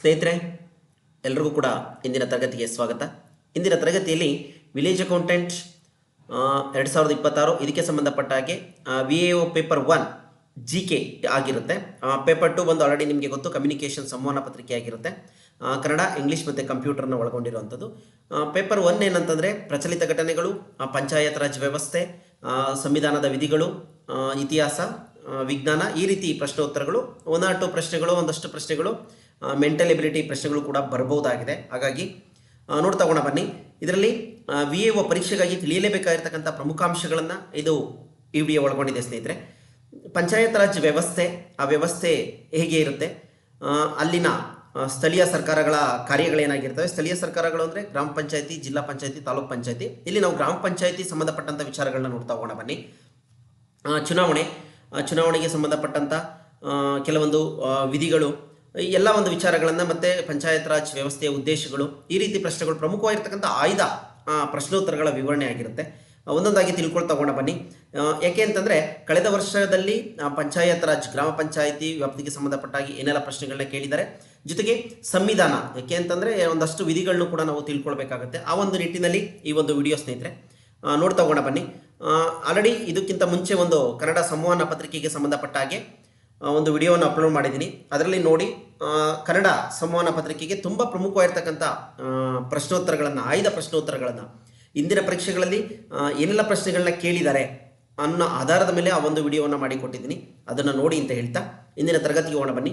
ಸ್ನೇಹಿತರೆ, ಎಲ್ರಿಗೂ ಕೂಡ ಇಂದಿನ ತರಗತಿಗೆ ಸ್ವಾಗತ. ಇಂದಿನ ತರಗತಿಯಲ್ಲಿ ವಿಲೇಜ್ ಅಕೌಂಟೆಂಟ್ 2026 ಇದಕ್ಕೆ ಸಂಬಂಧಪಟ್ಟ ಹಾಗೆ VAO ಪೇಪರ್ 1 GK ಆಗಿರುತ್ತೆ. ಪೇಪರ್ 2 ಬಂದು ಆಲ್ರೆಡಿ ನಿಮಗೆ ಗೊತ್ತು, ಕಮ್ಯುನಿಕೇಷನ್ ಸಂವಹನ ಪತ್ರಿಕೆ ಆಗಿರುತ್ತೆ. ಕನ್ನಡ, ಇಂಗ್ಲೀಷ್ ಮತ್ತು ಕಂಪ್ಯೂಟರ್ನ ಒಳಗೊಂಡಿರುವಂಥದ್ದು. ಪೇಪರ್ 1 ಏನಂತಂದರೆ ಪ್ರಚಲಿತ ಘಟನೆಗಳು, ಪಂಚಾಯತ್ ರಾಜ್ ವ್ಯವಸ್ಥೆ, ಸಂವಿಧಾನದ ವಿಧಿಗಳು, ಇತಿಹಾಸ, ವಿಜ್ಞಾನ, ಈ ರೀತಿ ಪ್ರಶ್ನೋತ್ತರಗಳು, 1 or 2 ಪ್ರಶ್ನೆಗಳು, ಒಂದಷ್ಟು ಪ್ರಶ್ನೆಗಳು, ಮೆಂಟಲ್ ಎಬಿಲಿಟಿ ಪ್ರಶ್ನೆಗಳು ಕೂಡ ಬರಬಹುದಾಗಿದೆ. ಹಾಗಾಗಿ ನೋಡ್ತಾ ಹೋಗೋಣ ಬನ್ನಿ. ಇದರಲ್ಲಿ VAO ಪರೀಕ್ಷೆಗಾಗಿ ತಿಳಿಯಲೇಬೇಕಾಗಿರ್ತಕ್ಕಂಥ ಪ್ರಮುಖಾಂಶಗಳನ್ನು ಇದು ಈ ವಿಡಿಯೋ ಒಳಗೊಂಡಿದೆ. ಸ್ನೇಹಿತರೆ, ಪಂಚಾಯತ್ ರಾಜ್ ವ್ಯವಸ್ಥೆ, ಆ ವ್ಯವಸ್ಥೆ ಹೇಗೆ ಇರುತ್ತೆ, ಅಲ್ಲಿನ ಸ್ಥಳೀಯ ಸರ್ಕಾರಗಳ ಕಾರ್ಯಗಳೇನಾಗಿರ್ತವೆ. ಸ್ಥಳೀಯ ಸರ್ಕಾರಗಳು ಅಂದರೆ ಗ್ರಾಮ ಪಂಚಾಯತಿ, ಜಿಲ್ಲಾ ಪಂಚಾಯತಿ, ತಾಲೂಕ್ ಪಂಚಾಯತಿ. ಇಲ್ಲಿ ನಾವು ಗ್ರಾಮ ಪಂಚಾಯತಿ ಸಂಬಂಧಪಟ್ಟಂಥ ವಿಚಾರಗಳನ್ನ ನೋಡ್ತಾ ಹೋಗೋಣ ಬನ್ನಿ. ಚುನಾವಣೆಗೆ ಸಂಬಂಧಪಟ್ಟಂಥ ಕೆಲವೊಂದು ವಿಧಿಗಳು, ಎಲ್ಲ ಒಂದು ವಿಚಾರಗಳನ್ನು, ಮತ್ತು ಪಂಚಾಯತ್ ರಾಜ್ ವ್ಯವಸ್ಥೆಯ ಉದ್ದೇಶಗಳು, ಈ ರೀತಿ ಪ್ರಶ್ನೆಗಳು ಪ್ರಮುಖವಾಗಿರ್ತಕ್ಕಂಥ ಆಯ್ದ ಪ್ರಶ್ನೋತ್ತರಗಳ ವಿವರಣೆ ಆಗಿರುತ್ತೆ. ಒಂದೊಂದಾಗಿ ತಿಳ್ಕೊಳ್ತಾ ಹೋಗೋಣ ಬನ್ನಿ. ಯಾಕೆ ಅಂತಂದರೆ ಕಳೆದ ವರ್ಷದಲ್ಲಿ ಪಂಚಾಯತ್ ರಾಜ್, ಗ್ರಾಮ ಪಂಚಾಯತಿ ವ್ಯಾಪ್ತಿಗೆ ಸಂಬಂಧಪಟ್ಟಾಗಿ ಏನೆಲ್ಲ ಪ್ರಶ್ನೆಗಳನ್ನ ಕೇಳಿದ್ದಾರೆ, ಜೊತೆಗೆ ಸಂವಿಧಾನ, ಯಾಕೆ ಅಂತಂದರೆ ಒಂದಷ್ಟು ವಿಧಿಗಳನ್ನು ಕೂಡ ನಾವು ತಿಳ್ಕೊಳ್ಬೇಕಾಗುತ್ತೆ. ಆ ಒಂದು ನಿಟ್ಟಿನಲ್ಲಿ ಈ ಒಂದು ವಿಡಿಯೋ ಸ್ನೇಹಿತರೆ ನೋಡ್ತಾ ಹೋಗೋಣ ಬನ್ನಿ. ಆಲ್ರೆಡಿ ಇದಕ್ಕಿಂತ ಮುಂಚೆ ಒಂದು ಕನ್ನಡ ಸಂವಹನ ಪತ್ರಿಕೆಗೆ ಸಂಬಂಧಪಟ್ಟ ಹಾಗೆ ಒಂದು ವಿಡಿಯೋವನ್ನು ಅಪ್ಲೋಡ್ ಮಾಡಿದ್ದೀನಿ. ಅದರಲ್ಲಿ ನೋಡಿ, ಕನ್ನಡ ಸಂವಹನ ಪತ್ರಿಕೆಗೆ ತುಂಬ ಪ್ರಮುಖವಾಗಿರ್ತಕ್ಕಂಥ ಪ್ರಶ್ನೋತ್ತರಗಳನ್ನು, ಆಯ್ದ ಪ್ರಶ್ನೋತ್ತರಗಳನ್ನು, ಇಂದಿನ ಪರೀಕ್ಷೆಗಳಲ್ಲಿ ಏನೆಲ್ಲ ಪ್ರಶ್ನೆಗಳನ್ನ ಕೇಳಿದ್ದಾರೆ ಅನ್ನೋ ಆಧಾರದ ಮೇಲೆ ಆ ಒಂದು ವಿಡಿಯೋವನ್ನು ಮಾಡಿಕೊಟ್ಟಿದ್ದೀನಿ. ಅದನ್ನು ನೋಡಿ ಅಂತ ಹೇಳ್ತಾ ಇಂದಿನ ತರಗತಿಗೆ ಹೋಗೋಣ ಬನ್ನಿ.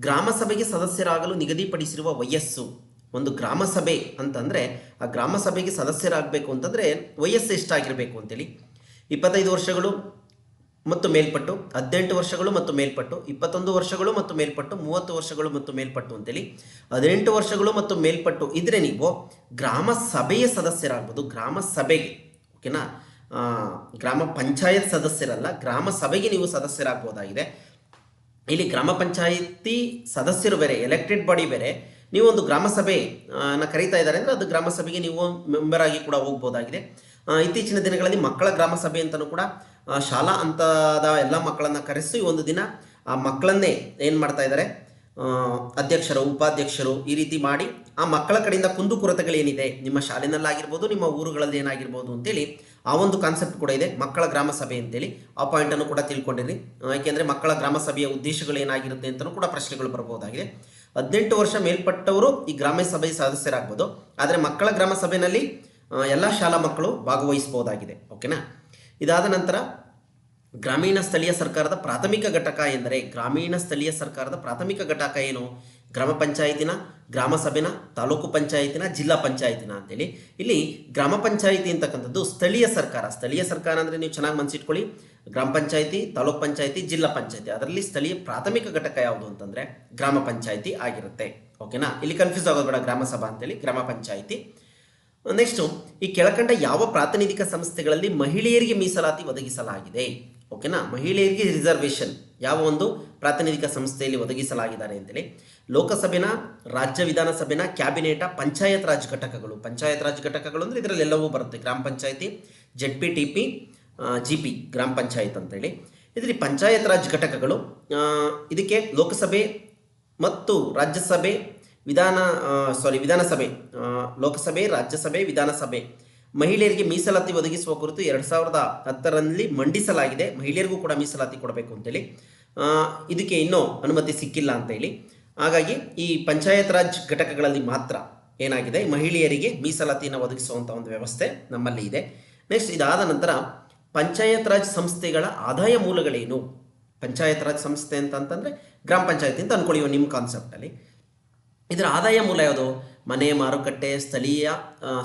ಗ್ರಾಮ ಸಭೆಗೆ ಸದಸ್ಯರಾಗಲು ನಿಗದಿಪಡಿಸಿರುವ ವಯಸ್ಸು. ಒಂದು ಗ್ರಾಮ ಸಭೆ ಅಂತಂದರೆ ಆ ಗ್ರಾಮ ಸಭೆಗೆ ಸದಸ್ಯರಾಗಬೇಕು ಅಂತಂದರೆ ವಯಸ್ಸು ಎಷ್ಟಾಗಿರಬೇಕು ಅಂತೇಳಿ, 25 ವರ್ಷಗಳು ಮತ್ತು ಮೇಲ್ಪಟ್ಟು, 18 ವರ್ಷಗಳು ಮತ್ತು ಮೇಲ್ಪಟ್ಟು, 21 ವರ್ಷಗಳು ಮತ್ತು ಮೇಲ್ಪಟ್ಟು, 30 ವರ್ಷಗಳು ಮತ್ತು ಮೇಲ್ಪಟ್ಟು ಅಂತೇಳಿ 18 ವರ್ಷಗಳು ಮತ್ತು ಮೇಲ್ಪಟ್ಟು ಇದ್ರೆ ನೀವು ಗ್ರಾಮ ಸಭೆಯ ಸದಸ್ಯರಾಗ್ಬೋದು. ಗ್ರಾಮ ಸಭೆಗೆ, ಓಕೆನಾ, ಗ್ರಾಮ ಪಂಚಾಯತ್ ಸದಸ್ಯರಲ್ಲ, ಗ್ರಾಮ ಸಭೆಗೆ ನೀವು ಸದಸ್ಯರಾಗ್ಬೋದಾಗಿದೆ. ಇಲ್ಲಿ ಗ್ರಾಮ ಪಂಚಾಯತಿ ಸದಸ್ಯರು ಬೇರೆ, ಎಲೆಕ್ಟೆಡ್ ಬಾಡಿ ಬೇರೆ. ನೀವು ಒಂದು ಗ್ರಾಮ ಸಭೆನ ಕರೀತಾ ಇದ್ದಾರೆ ಅಂದರೆ ಅದು ಗ್ರಾಮ ಸಭೆಗೆ ನೀವು ಮೆಂಬರ್ ಆಗಿ ಕೂಡ ಹೋಗ್ಬೋದಾಗಿದೆ. ಇತ್ತೀಚಿನ ದಿನಗಳಲ್ಲಿ ಮಕ್ಕಳ ಗ್ರಾಮ ಸಭೆ ಅಂತಲೂ ಕೂಡ ಶಾಲಾ ಹಂತದ ಎಲ್ಲ ಮಕ್ಕಳನ್ನು ಕರೆಸಿ ಒಂದು ದಿನ ಆ ಮಕ್ಕಳನ್ನೇ ಏನು ಮಾಡ್ತಾ ಇದ್ದಾರೆ, ಅಧ್ಯಕ್ಷರು, ಉಪಾಧ್ಯಕ್ಷರು ಈ ರೀತಿ ಮಾಡಿ ಆ ಮಕ್ಕಳ ಕಡೆಯಿಂದ ಕುಂದುಕೊರತೆಗಳೇನಿದೆ ನಿಮ್ಮ ಶಾಲೆನಲ್ಲಾಗಿರ್ಬೋದು, ನಿಮ್ಮ ಊರುಗಳಲ್ಲಿ ಏನಾಗಿರ್ಬೋದು ಅಂತೇಳಿ ಆ ಒಂದು ಕಾನ್ಸೆಪ್ಟ್ ಕೂಡ ಇದೆ, ಮಕ್ಕಳ ಗ್ರಾಮ ಸಭೆ ಅಂತೇಳಿ. ಆ ಪಾಯಿಂಟನ್ನು ಕೂಡ ತಿಳ್ಕೊಂಡಿರಿ. ಯಾಕೆಂದರೆ ಮಕ್ಕಳ ಗ್ರಾಮ ಸಭೆಯ ಉದ್ದೇಶಗಳು ಏನಾಗಿರುತ್ತೆ ಅಂತಲೂ ಕೂಡ ಪ್ರಶ್ನೆಗಳು ಬರಬಹುದಾಗಿದೆ. 18 ವರ್ಷ ಮೇಲ್ಪಟ್ಟವರು ಈ ಗ್ರಾಮ ಸಭೆ ಸದಸ್ಯರಾಗ್ಬೋದು, ಆದರೆ ಮಕ್ಕಳ ಗ್ರಾಮ ಸಭೆಯಲ್ಲಿ ಎಲ್ಲ ಶಾಲಾ ಮಕ್ಕಳು ಭಾಗವಹಿಸಬಹುದಾಗಿದೆ. ಓಕೆನಾ. ಇದಾದ ನಂತರ ಗ್ರಾಮೀಣ ಸ್ಥಳೀಯ ಸರ್ಕಾರದ ಪ್ರಾಥಮಿಕ ಘಟಕ ಎಂದರೆ, ಗ್ರಾಮೀಣ ಸ್ಥಳೀಯ ಸರ್ಕಾರದ ಪ್ರಾಥಮಿಕ ಘಟಕ ಏನು? ಗ್ರಾಮ ಪಂಚಾಯತಿನ, ಗ್ರಾಮ ಸಭೆನ, ತಾಲೂಕು ಪಂಚಾಯತಿನ, ಜಿಲ್ಲಾ ಪಂಚಾಯತಿನ ಅಂತೇಳಿ. ಇಲ್ಲಿ ಗ್ರಾಮ ಪಂಚಾಯತಿ ಅಂತಕ್ಕಂಥದ್ದು ಸ್ಥಳೀಯ ಸರ್ಕಾರ. ಸ್ಥಳೀಯ ಸರ್ಕಾರ ಅಂದರೆ ನೀವು ಚೆನ್ನಾಗಿ ಮನಸ್ಸಿಟ್ಕೊಳ್ಳಿ, ಗ್ರಾಮ ಪಂಚಾಯತಿ, ತಾಲೂಕು ಪಂಚಾಯತಿ, ಜಿಲ್ಲಾ ಪಂಚಾಯತಿ, ಅದರಲ್ಲಿ ಸ್ಥಳೀಯ ಪ್ರಾಥಮಿಕ ಘಟಕ ಯಾವುದು ಅಂತಂದರೆ ಗ್ರಾಮ ಪಂಚಾಯತಿ ಆಗಿರುತ್ತೆ. ಓಕೆನಾ. ಇಲ್ಲಿ ಕನ್ಫ್ಯೂಸ್ ಆಗೋದು ಬೇಡ, ಗ್ರಾಮ ಸಭಾ ಅಂತೇಳಿ, ಗ್ರಾಮ ಪಂಚಾಯತಿ. ನೆಕ್ಸ್ಟು, ಈ ಕೆಳಕಂಡ ಯಾವ ಪ್ರಾತಿನಿಧಿಕ ಸಂಸ್ಥೆಗಳಲ್ಲಿ ಮಹಿಳೆಯರಿಗೆ ಮೀಸಲಾತಿ ಒದಗಿಸಲಾಗಿದೆ? ಓಕೆನಾ. ಮಹಿಳೆಯರಿಗೆ ರಿಸರ್ವೇಷನ್ ಯಾವ ಒಂದು ಪ್ರಾತಿನಿಧಿಕ ಸಂಸ್ಥೆಯಲ್ಲಿ ಒದಗಿಸಲಾಗಿದ್ದಾರೆ ಅಂತೇಳಿ. ಲೋಕಸಭೆನ, ರಾಜ್ಯ ವಿಧಾನಸಭೆನ, ಕ್ಯಾಬಿನೆಟ, ಪಂಚಾಯತ್ ರಾಜ್ ಘಟಕಗಳು. ಪಂಚಾಯತ್ ರಾಜ್ ಘಟಕಗಳು ಅಂದರೆ ಇದರಲ್ಲಿ ಎಲ್ಲವೂ ಬರುತ್ತೆ. ಗ್ರಾಮ ಪಂಚಾಯತಿ, ZP, GP, ಗ್ರಾಮ ಪಂಚಾಯತ್ ಅಂತೇಳಿ. ಇದರಲ್ಲಿ ಪಂಚಾಯತ್ ರಾಜ್ ಘಟಕಗಳು, ಇದಕ್ಕೆ ಲೋಕಸಭೆ ಮತ್ತು ರಾಜ್ಯಸಭೆ, ವಿಧಾನಸಭೆ, ಲೋಕಸಭೆ, ರಾಜ್ಯಸಭೆ, ವಿಧಾನಸಭೆ ಮಹಿಳೆಯರಿಗೆ ಮೀಸಲಾತಿ ಒದಗಿಸುವ ಕುರಿತು 2010ರಲ್ಲಿ ಮಂಡಿಸಲಾಗಿದೆ. ಮಹಿಳೆಯರಿಗೂ ಕೂಡ ಮೀಸಲಾತಿ ಕೊಡಬೇಕು ಅಂತೇಳಿ. ಇದಕ್ಕೆ ಇನ್ನೂ ಅನುಮತಿ ಸಿಕ್ಕಿಲ್ಲ ಅಂತೇಳಿ. ಹಾಗಾಗಿ ಈ ಪಂಚಾಯತ್ ರಾಜ್ ಘಟಕಗಳಲ್ಲಿ ಮಾತ್ರ ಏನಾಗಿದೆ, ಮಹಿಳೆಯರಿಗೆ ಮೀಸಲಾತಿಯನ್ನು ಒದಗಿಸುವಂಥ ಒಂದು ವ್ಯವಸ್ಥೆ ನಮ್ಮಲ್ಲಿ ಇದೆ. ನೆಕ್ಸ್ಟ್, ಇದಾದ ನಂತರ ಪಂಚಾಯತ್ ರಾಜ್ ಸಂಸ್ಥೆಗಳ ಆದಾಯ ಮೂಲಗಳೇನು? ಪಂಚಾಯತ್ ರಾಜ್ ಸಂಸ್ಥೆ ಅಂತಂದರೆ ಗ್ರಾಮ ಪಂಚಾಯತಿ ಅಂತ ಅಂದ್ಕೊಳ್ಳಿ ನಿಮ್ಮ ಕಾನ್ಸೆಪ್ಟಲ್ಲಿ. ಇದರ ಆದಾಯ ಮೂಲ ಯಾವುದು? ಮನೆ ಮಾರುಕಟ್ಟೆ, ಸ್ಥಳೀಯ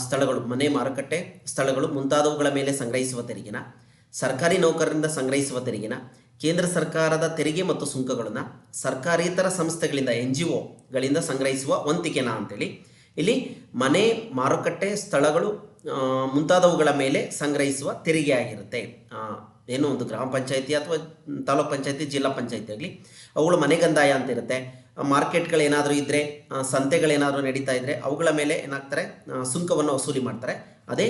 ಸ್ಥಳಗಳು, ಮನೆ ಮಾರುಕಟ್ಟೆ ಸ್ಥಳಗಳು ಮುಂತಾದವುಗಳ ಮೇಲೆ ಸಂಗ್ರಹಿಸುವ ತೆರಿಗೆನ, ಸರ್ಕಾರಿ ನೌಕರರಿಂದ ಸಂಗ್ರಹಿಸುವ ತೆರಿಗೆನ, ಕೇಂದ್ರ ಸರ್ಕಾರದ ತೆರಿಗೆ ಮತ್ತು ಸುಂಕಗಳನ್ನು, ಸರ್ಕಾರೇತರ ಸಂಸ್ಥೆಗಳಿಂದ NGOಗಳಿಂದ ಸಂಗ್ರಹಿಸುವ ವಂತಿಕೆನ ಅಂತೇಳಿ. ಇಲ್ಲಿ ಮನೆ ಮಾರುಕಟ್ಟೆ ಸ್ಥಳಗಳು ಮುಂತಾದವುಗಳ ಮೇಲೆ ಸಂಗ್ರಹಿಸುವ ತೆರಿಗೆ ಆಗಿರುತ್ತೆ. ಏನು ಒಂದು ಗ್ರಾಮ ಪಂಚಾಯತಿ ಅಥವಾ ತಾಲೂಕ್ ಪಂಚಾಯತಿ, ಜಿಲ್ಲಾ ಪಂಚಾಯತಿ ಆಗಲಿ, ಅವುಗಳು ಮನೆಗಂದಾಯ ಅಂತ ಇರುತ್ತೆ. ಮಾರ್ಕೆಟ್ಗಳೇನಾದರೂ ಇದ್ದರೆ, ಸಂತೆಗಳೇನಾದರೂ ನಡೀತಾ ಇದ್ದರೆ ಅವುಗಳ ಮೇಲೆ ಏನಾಗ್ತಾರೆ, ಸುಂಕವನ್ನು ವಸೂಲಿ ಮಾಡ್ತಾರೆ. ಅದೇ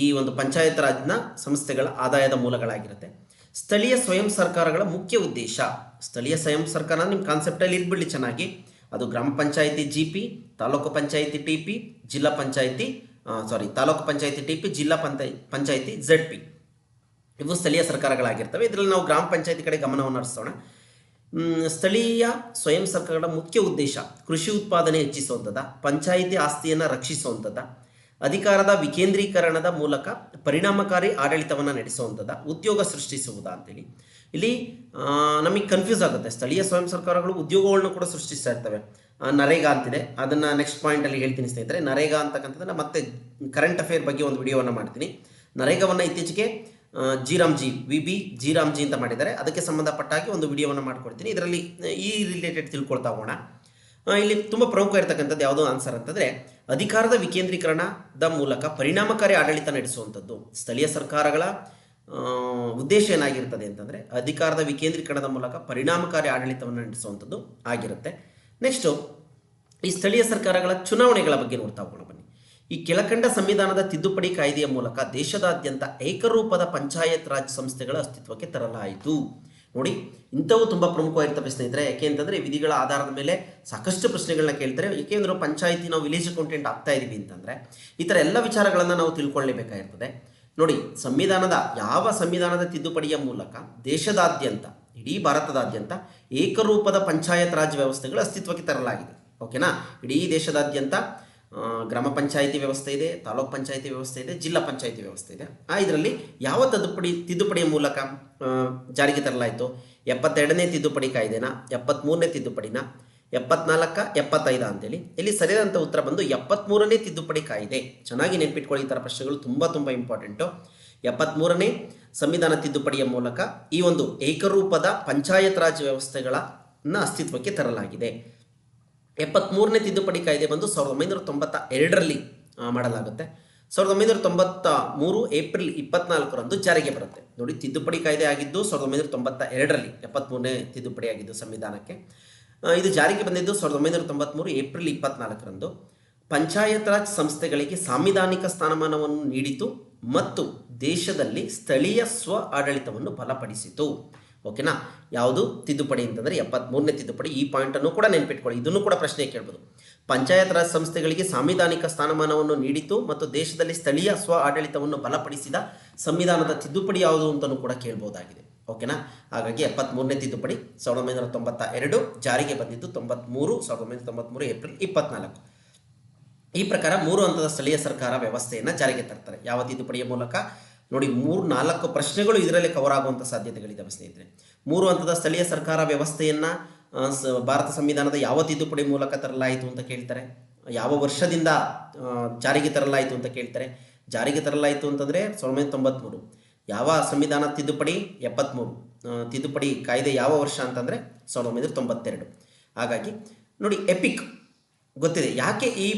ಈ ಒಂದು ಪಂಚಾಯತ್ ರಾಜ್ನ ಸಂಸ್ಥೆಗಳ ಆದಾಯದ ಮೂಲಗಳಾಗಿರುತ್ತೆ. ಸ್ಥಳೀಯ ಸ್ವಯಂ ಸರ್ಕಾರಗಳ ಮುಖ್ಯ ಉದ್ದೇಶ. ಸ್ಥಳೀಯ ಸ್ವಯಂ ಸರ್ಕಾರ ನಿಮ್ಮ ಕಾನ್ಸೆಪ್ಟಲ್ಲಿ ಇದ್ಬಿಡಲಿ ಚೆನ್ನಾಗಿ. ಅದು ಗ್ರಾಮ ಪಂಚಾಯಿತಿ GP, ತಾಲೂಕು ಪಂಚಾಯಿತಿ TP, ಜಿಲ್ಲಾ ಪಂಚಾಯಿತಿ ತಾಲೂಕು ಪಂಚಾಯಿತಿ TP, ಜಿಲ್ಲಾ ಪಂಚಾಯಿತಿ ZP. ಇವು ಸ್ಥಳೀಯ ಸರ್ಕಾರಗಳಾಗಿರ್ತವೆ. ಇದರಲ್ಲಿ ನಾವು ಗ್ರಾಮ ಪಂಚಾಯಿತಿ ಕಡೆ ಗಮನವನ್ನು ಹರಿಸೋಣ. ಸ್ಥಳೀಯ ಸ್ವಯಂ ಸರ್ಕಾರಗಳ ಮುಖ್ಯ ಉದ್ದೇಶ ಕೃಷಿ ಉತ್ಪಾದನೆ ಹೆಚ್ಚಿಸುವಂಥದ್ದು, ಪಂಚಾಯಿತಿ ಆಸ್ತಿಯನ್ನು ರಕ್ಷಿಸುವಂಥದ್ದು, ಅಧಿಕಾರದ ವಿಕೇಂದ್ರೀಕರಣದ ಮೂಲಕ ಪರಿಣಾಮಕಾರಿ ಆಡಳಿತವನ್ನು ನಡೆಸುವಂಥದ್ದು, ಉದ್ಯೋಗ ಸೃಷ್ಟಿಸುವುದಾ ಅಂತೇಳಿ. ಇಲ್ಲಿ ನಮಗೆ ಕನ್ಫ್ಯೂಸ್ ಆಗುತ್ತೆ. ಸ್ಥಳೀಯ ಸ್ವಯಂ ಸರ್ಕಾರಗಳು ಉದ್ಯೋಗಗಳನ್ನು ಕೂಡ ಸೃಷ್ಟಿಸ್ತಾ ಇರ್ತವೆ. ನರೇಗಾ ಅಂತಿದೆ, ಅದನ್ನು ನೆಕ್ಸ್ಟ್ ಪಾಯಿಂಟಲ್ಲಿ ಹೇಳ್ತೀನಿ ಸ್ನೇಹಿತರೆ. ನರೇಗಾ ಅಂತಕ್ಕಂಥದ್ದನ್ನು ಮತ್ತೆ ಕರೆಂಟ್ ಅಫೇರ್ ಬಗ್ಗೆ ಒಂದು ವಿಡಿಯೋವನ್ನು ಮಾಡ್ತೀನಿ. ನರೇಗಾವನ್ನು ಇತ್ತೀಚೆಗೆ VB ಜಿ ಅಂತ ಮಾಡಿದ್ದಾರೆ. ಅದಕ್ಕೆ ಸಂಬಂಧಪಟ್ಟ ಹಾಗೆ ಒಂದು ವಿಡಿಯೋವನ್ನು ಮಾಡಿಕೊಡ್ತೀನಿ. ಇದರಲ್ಲಿ ಈ ರಿಲೇಟೆಡ್ ತಿಳ್ಕೊಳ್ತಾ ಹೋಗೋಣ. ಇಲ್ಲಿ ತುಂಬ ಪ್ರಮುಖ ಇರತಕ್ಕಂಥದ್ದು ಯಾವುದೋ ಆನ್ಸರ್ ಅಂತಂದರೆ ಅಧಿಕಾರದ ವಿಕೇಂದ್ರೀಕರಣದ ಮೂಲಕ ಪರಿಣಾಮಕಾರಿ ಆಡಳಿತ ನಡೆಸುವಂಥದ್ದು. ಸ್ಥಳೀಯ ಸರ್ಕಾರಗಳ ಉದ್ದೇಶ ಏನಾಗಿರ್ತದೆ ಅಂತಂದರೆ ಅಧಿಕಾರದ ವಿಕೇಂದ್ರೀಕರಣದ ಮೂಲಕ ಪರಿಣಾಮಕಾರಿ ಆಡಳಿತವನ್ನು ನಡೆಸುವಂಥದ್ದು ಆಗಿರುತ್ತೆ. ನೆಕ್ಸ್ಟು ಈ ಸ್ಥಳೀಯ ಸರ್ಕಾರಗಳ ಚುನಾವಣೆಗಳ ಬಗ್ಗೆ ನೋಡ್ತಾ ಹೋಗೋಣ ಬನ್ನಿ. ಈ ಕೆಳಕಂಡ ಸಂವಿಧಾನದ ತಿದ್ದುಪಡಿ ಕಾಯ್ದೆಯ ಮೂಲಕ ದೇಶದಾದ್ಯಂತ ಏಕರೂಪದ ಪಂಚಾಯತ್ ರಾಜ್ ಸಂಸ್ಥೆಗಳ ಅಸ್ತಿತ್ವಕ್ಕೆ ತರಲಾಯಿತು. ನೋಡಿ, ಇಂಥವು ತುಂಬ ಪ್ರಮುಖವಾಗಿರ್ತವೆ ಸ್ನೇಹಿತರೆ. ಯಾಕೆ ಅಂತಂದರೆ ವಿಧಿಗಳ ಆಧಾರದ ಮೇಲೆ ಸಾಕಷ್ಟು ಪ್ರಶ್ನೆಗಳನ್ನ ಕೇಳ್ತಾರೆ. ಏಕೆಂದರೆ ಪಂಚಾಯಿತಿ ನಾವು ವಿಲೇಜ್ ಅಕೌಂಟೆಂಟ್ ಆಗ್ತಾ ಇದ್ದೀವಿ ಅಂತಂದರೆ ಈ ಥರ ಎಲ್ಲ ವಿಚಾರಗಳನ್ನು ನಾವು ತಿಳ್ಕೊಳ್ಳೇಬೇಕಾಗಿರ್ತದೆ. ನೋಡಿ, ಯಾವ ಸಂವಿಧಾನದ ತಿದ್ದುಪಡಿಯ ಮೂಲಕ ದೇಶದಾದ್ಯಂತ, ಇಡೀ ಭಾರತದಾದ್ಯಂತ ಏಕರೂಪದ ಪಂಚಾಯತ್ ರಾಜ್ ವ್ಯವಸ್ಥೆಗಳು ಅಸ್ತಿತ್ವಕ್ಕೆ ತರಲಾಗಿದೆ. ಓಕೆನಾ? ಇಡೀ ದೇಶದಾದ್ಯಂತ ಗ್ರಾಮ ಪಂಚಾಯಿತಿ ವ್ಯವಸ್ಥೆ ಇದೆ, ತಾಲೂಕು ಪಂಚಾಯಿತಿ ವ್ಯವಸ್ಥೆ ಇದೆ, ಜಿಲ್ಲಾ ಪಂಚಾಯಿತಿ ವ್ಯವಸ್ಥೆ ಇದೆ. ಇದರಲ್ಲಿ ಯಾವ ತಿದ್ದುಪಡಿಯ ಮೂಲಕ ಜಾರಿಗೆ ತರಲಾಯಿತು? 72ನೇ ತಿದ್ದುಪಡಿ ಕಾಯ್ದೆನ, 73ನೇ ತಿದ್ದುಪಡಿನ, 74, 75 ಅಂತೇಳಿ. ಇಲ್ಲಿ ಸರಿಯಾದಂಥ ಉತ್ತರ ಬಂದು 73ನೇ ತಿದ್ದುಪಡಿ ಕಾಯ್ದೆ. ಚೆನ್ನಾಗಿ ನೆನ್ಪಿಟ್ಕೊಳ್ಳಿ, ಈ ಥರ ಪ್ರಶ್ನೆಗಳು ತುಂಬ ಇಂಪಾರ್ಟೆಂಟು. 73ನೇ ಸಂವಿಧಾನ ತಿದ್ದುಪಡಿಯ ಮೂಲಕ ಈ ಒಂದು ಏಕರೂಪದ ಪಂಚಾಯತ್ ರಾಜ್ ವ್ಯವಸ್ಥೆಗಳನ್ನು ಅಸ್ತಿತ್ವಕ್ಕೆ ತರಲಾಗಿದೆ. 73ನೇ ತಿದ್ದುಪಡಿ ಕಾಯ್ದೆ ಬಂದು 1992ರಲ್ಲಿ ಮಾಡಲಾಗುತ್ತೆ. 1993 ಏಪ್ರಿಲ್ 24ರಂದು ಜಾರಿಗೆ ಬರುತ್ತೆ. ನೋಡಿ, ತಿದ್ದುಪಡಿ ಕಾಯ್ದೆ ಆಗಿದ್ದು 1992ರಲ್ಲಿ, 73ನೇ ತಿದ್ದುಪಡಿ ಆಗಿದ್ದು ಸಂವಿಧಾನಕ್ಕೆ. ಇದು ಜಾರಿಗೆ ಬಂದಿದ್ದು 1993 ಏಪ್ರಿಲ್ 24ರಂದು. ಪಂಚಾಯತ್ ರಾಜ್ ಸಂಸ್ಥೆಗಳಿಗೆ ಸಾಂವಿಧಾನಿಕ ಸ್ಥಾನಮಾನವನ್ನು ನೀಡಿತು ಮತ್ತು ದೇಶದಲ್ಲಿ ಸ್ಥಳೀಯ ಸ್ವ ಆಡಳಿತವನ್ನು ಬಲಪಡಿಸಿತು. ಓಕೆನಾ? ಯಾವುದು ತಿದ್ದುಪಡಿ ಅಂತಂದರೆ 73ನೇ ತಿದ್ದುಪಡಿ. ಈ ಪಾಯಿಂಟನ್ನು ಕೂಡ ನೆನ್ಪಿಟ್ಕೊಳ್ಳಿ, ಇದನ್ನು ಕೂಡ ಪ್ರಶ್ನೆ ಕೇಳ್ಬೋದು. ಪಂಚಾಯತ್ ರಾಜ್ ಸಂಸ್ಥೆಗಳಿಗೆ ಸಾಂವಿಧಾನಿಕ ಸ್ಥಾನಮಾನವನ್ನು ನೀಡಿತು ಮತ್ತು ದೇಶದಲ್ಲಿ ಸ್ಥಳೀಯ ಸ್ವ ಆಡಳಿತವನ್ನು ಬಲಪಡಿಸಿದ ಸಂವಿಧಾನದ ತಿದ್ದುಪಡಿ ಯಾವುದು ಅಂತಲೂ ಕೂಡ ಕೇಳ್ಬೋದಾಗಿದೆ. ಓಕೆನಾ? ಹಾಗಾಗಿ 73ನೇ ತಿದ್ದುಪಡಿ 1992, ಜಾರಿಗೆ ಬಂದಿದ್ದು 1993 ಏಪ್ರಿಲ್ 24. ಈ ಪ್ರಕಾರ 3 ಹಂತದ ಸ್ಥಳೀಯ ಸರ್ಕಾರ ವ್ಯವಸ್ಥೆಯನ್ನು ಜಾರಿಗೆ ತರ್ತಾರೆ. ಯಾವ ತಿದ್ದುಪಡಿಯ ಮೂಲಕ? ನೋಡಿ, 3-4 ಪ್ರಶ್ನೆಗಳು ಇದರಲ್ಲಿ ಕವರ್ ಆಗುವಂಥ ಸಾಧ್ಯತೆಗಳಿದ್ದಾವೆ ಸ್ನೇಹಿತರೆ. 3 ಹಂತದ ಸ್ಥಳೀಯ ಸರ್ಕಾರ ವ್ಯವಸ್ಥೆಯನ್ನು ಭಾರತ ಸಂವಿಧಾನದ ಯಾವ ತಿದ್ದುಪಡಿ ಮೂಲಕ ತರಲಾಯಿತು ಅಂತ ಕೇಳ್ತಾರೆ. ಯಾವ ವರ್ಷದಿಂದ ಜಾರಿಗೆ ತರಲಾಯಿತು ಅಂತ ಕೇಳ್ತಾರೆ. ಜಾರಿಗೆ ತರಲಾಯಿತು ಅಂತಂದರೆ 1993. ಯಾವ ಸಂವಿಧಾನ ತಿದ್ದುಪಡಿ? 73. ತಿದ್ದುಪಡಿ ಕಾಯ್ದೆ ಯಾವ ವರ್ಷ ಅಂತಂದರೆ 1992. ಹಾಗಾಗಿ ನೋಡಿ, ಎಪಿಕ್ ಗೊತ್ತಿದೆ. ಯಾಕೆ